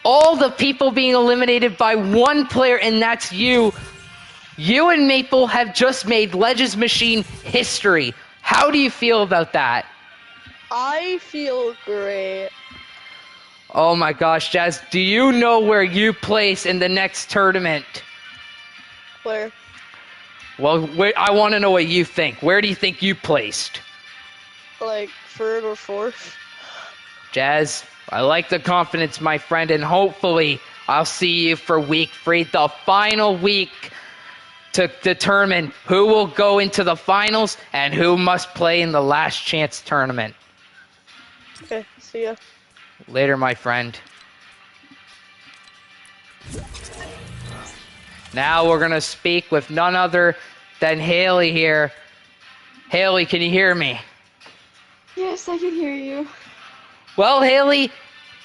all the people being eliminated by one player, and that's you. You and Maple have just made Legends Machine history. How do you feel about that? I feel great. Oh my gosh, Jazz, do you know where you place in the next tournament? Where? Well, I want to know what you think. Where do you think you placed? Like third or fourth? Jazz, I like the confidence, my friend, and hopefully I'll see you for week 3, the final week, to determine who will go into the finals and who must play in the last chance tournament. Okay, see ya. Later, my friend. Now we're going to speak with none other than Haley here. Haley, can you hear me? Yes, I can hear you. Well, Haley,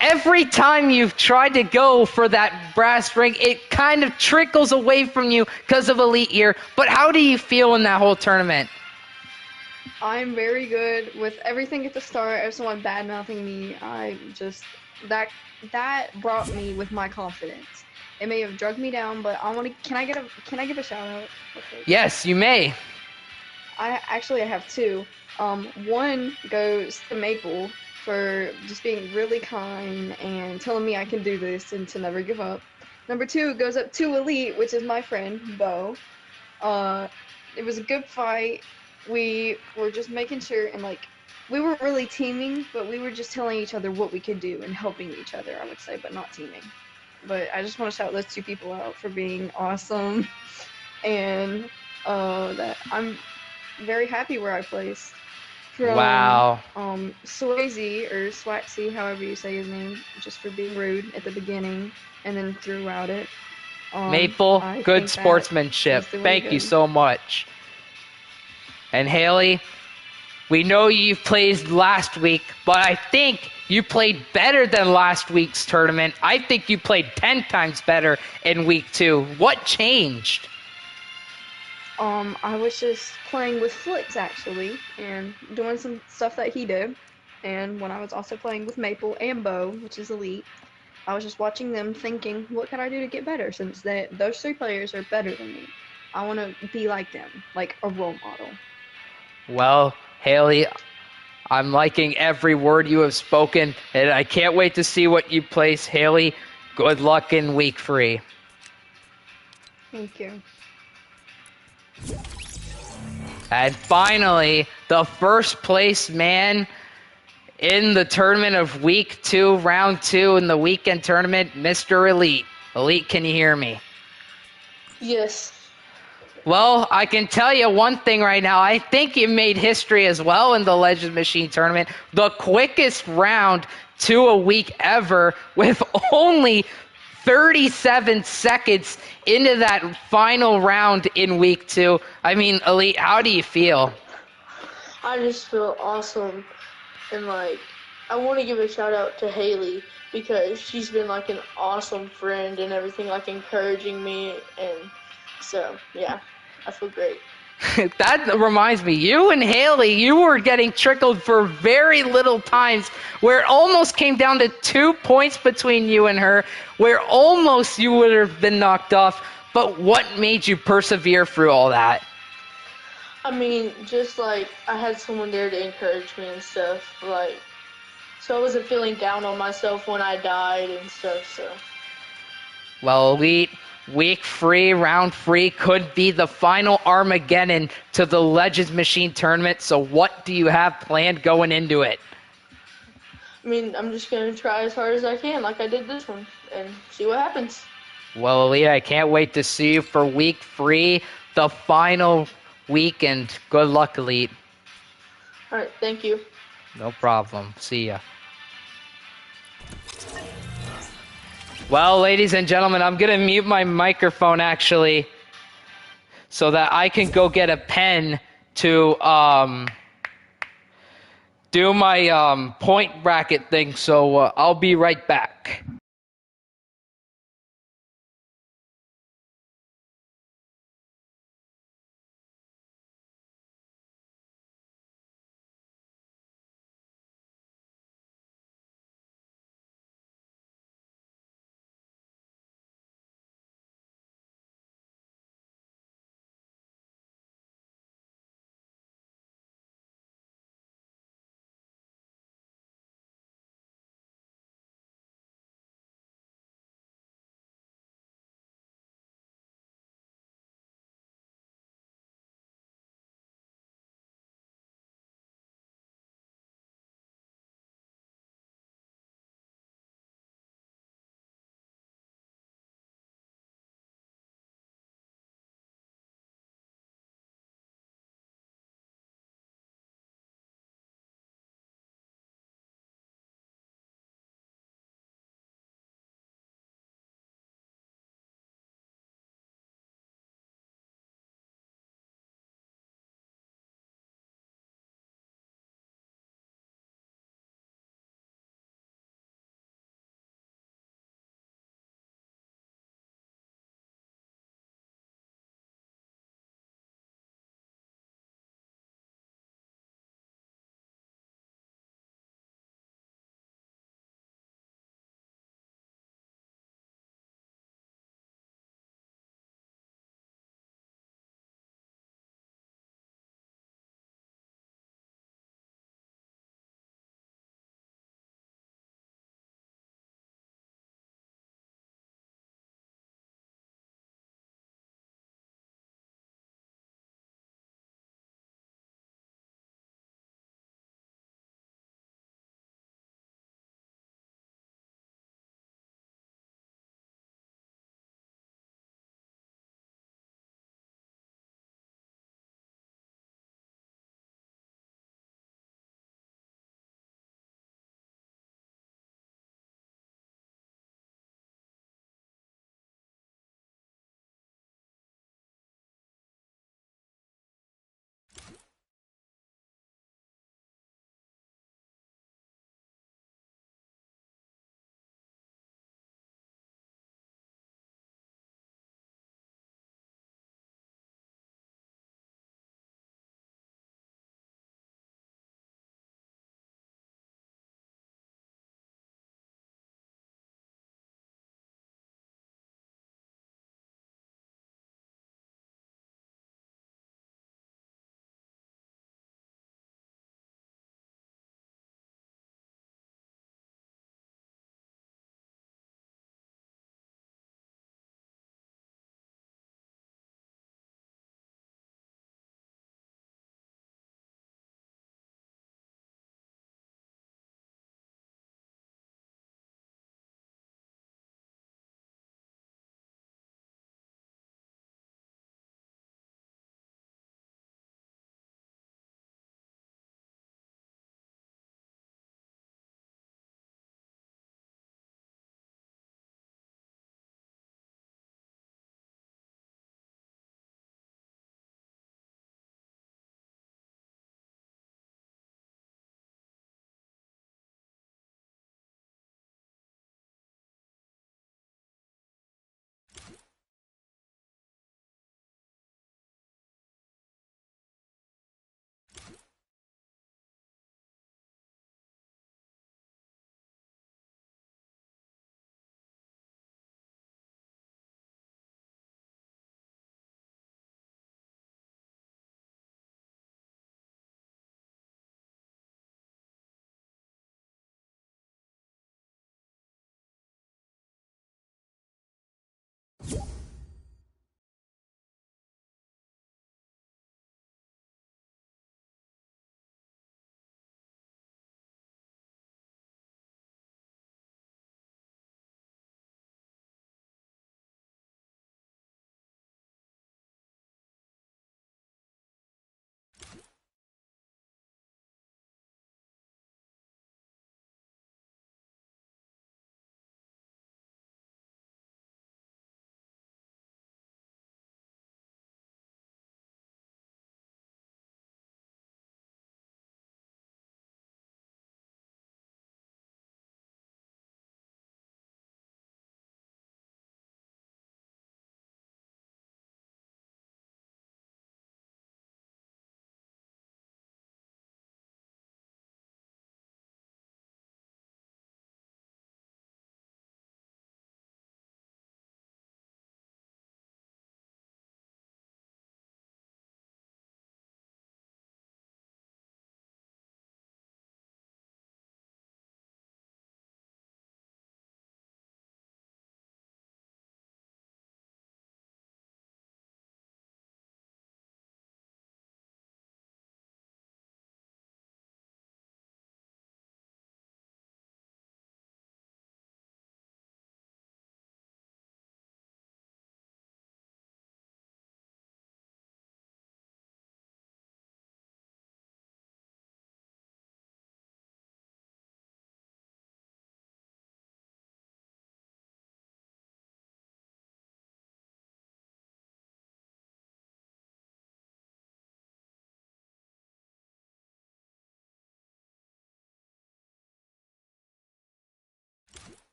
every time you've tried to go for that brass ring, it kind of trickles away from you because of Elite Year. But how do you feel in that whole tournament? I'm very good with everything at the start. If someone bad mouthing me, that brought me with my confidence. It may have drugged me down, but can I give a shout out? Okay. Yes, you may. I have two. One goes to Maple for just being really kind and telling me I can do this and to never give up. Number two goes up to Elite, which is my friend Bo. It was a good fight. We were just making sure and we weren't really teaming, but we were just telling each other what we could do and helping each other, I would say, but not teaming. But I just want to shout those two people out for being awesome and that I'm very happy where I placed. From Wow. Swayze or Swatsy, however you say his name, just for being rude at the beginning and then throughout it. Maple, I good think that sportsmanship. he's doing Thank you good. so much. And Haley, we know you played last week, but I think you played better than last week's tournament. I think you played 10 times better in week 2. What changed? I was just playing with Flix actually and doing some stuff that he did. And when I was also playing with Maple and Bo, which is Elite, I was just watching them thinking, what can I do to get better since those three players are better than me. I want to be like them, like a role model. Well, Haley, I'm liking every word you have spoken, and I can't wait to see what you place. Haley, good luck in week 3. Thank you. And finally, the first place man in the tournament of week 2, round 2 in the weekend tournament, Mr. Elite. Elite, can you hear me? Yes. Well, I can tell you one thing right now. I think you made history as well in the Legends Machine tournament. The quickest round to a week ever with only 37 seconds into that final round in week 2. I mean, Elite, how do you feel? I just feel awesome, and I want to give a shout out to Haley because she's been an awesome friend and everything, encouraging me, and so yeah, I feel great. That reminds me, you and Haley, you were getting trickled for very little times, where it almost came down to 2 points between you and her, where almost you would have been knocked off. But what made you persevere through all that? I mean, just I had someone there to encourage me and stuff, so I wasn't feeling down on myself when I died and stuff, so. Well, Elite, week 3, round 3 could be the final Armageddon to the Legends Machine tournament. So what do you have planned going into it? I mean, I'm just going to try as hard as I can like I did this one and see what happens. Well, Elite, I can't wait to see you for week 3, the final weekend. Good luck, Elite. Alright, thank you. No problem. See ya. Well, ladies and gentlemen, I'm going to mute my microphone, actually, so that I can go get a pen to do my point bracket thing. So I'll be right back.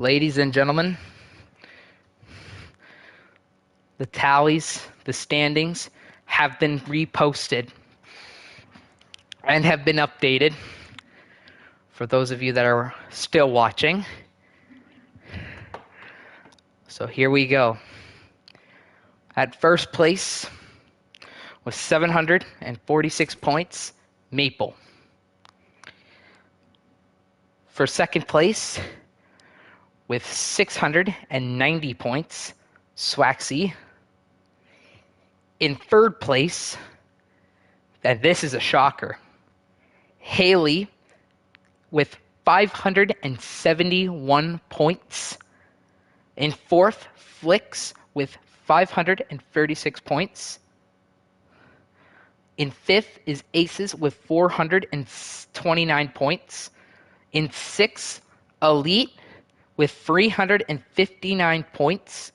ladies and gentlemen, the tallies, the standings have been reposted and have been updated for those of you that are still watching. So here we go. At first place with 746 points, Maple. For second place with 690 points, Swaxy. In third place, and this is a shocker, Haley with 571 points. In fourth, Flix with 536 points. In fifth is Aces with 429 points. In sixth, Elite with 359 points.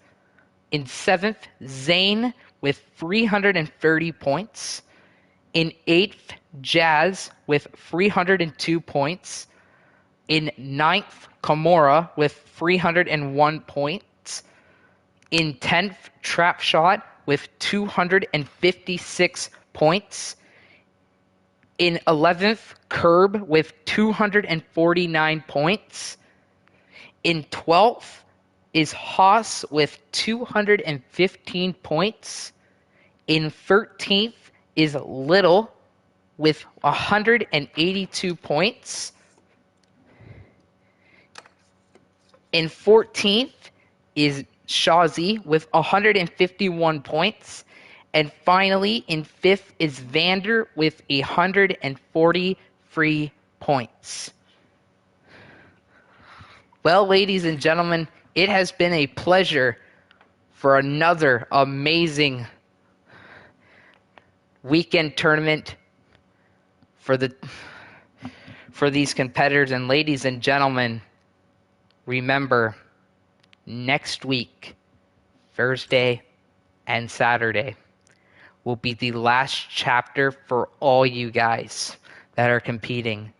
In seventh, Zane with 330 points. In eighth, Jazz with 302 points. In ninth, Kimura with 301 points. In 10th, Trapshot with 256 points. In 11th, Curb with 249 points. In 12th is Haas with 215 points. In 13th is Little with 182 points. In 14th is Shawzy with 151 points. And finally, in 5th is Vander with 143 points. Well, ladies and gentlemen, it has been a pleasure for another amazing weekend tournament for these competitors. And ladies and gentlemen, remember, next week, Thursday and Saturday, will be the last chapter for all you guys that are competing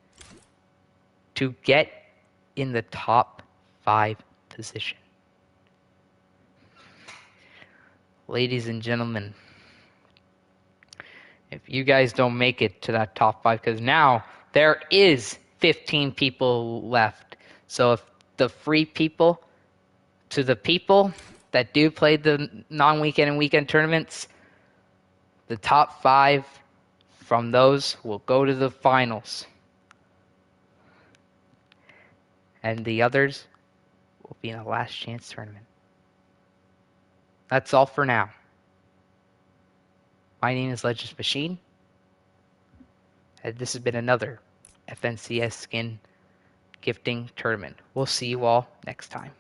to get in the top 5 position. Ladies and gentlemen, if you guys don't make it to that top 5, because now there is 15 people left. So if the free people, to the people that do play the non-weekend and weekend tournaments, the top 5 from those will go to the finals. And the others will be in a last chance tournament. That's all for now. My name is Legends Machine, and this has been another FNCS Skin Gifting Tournament. We'll see you all next time.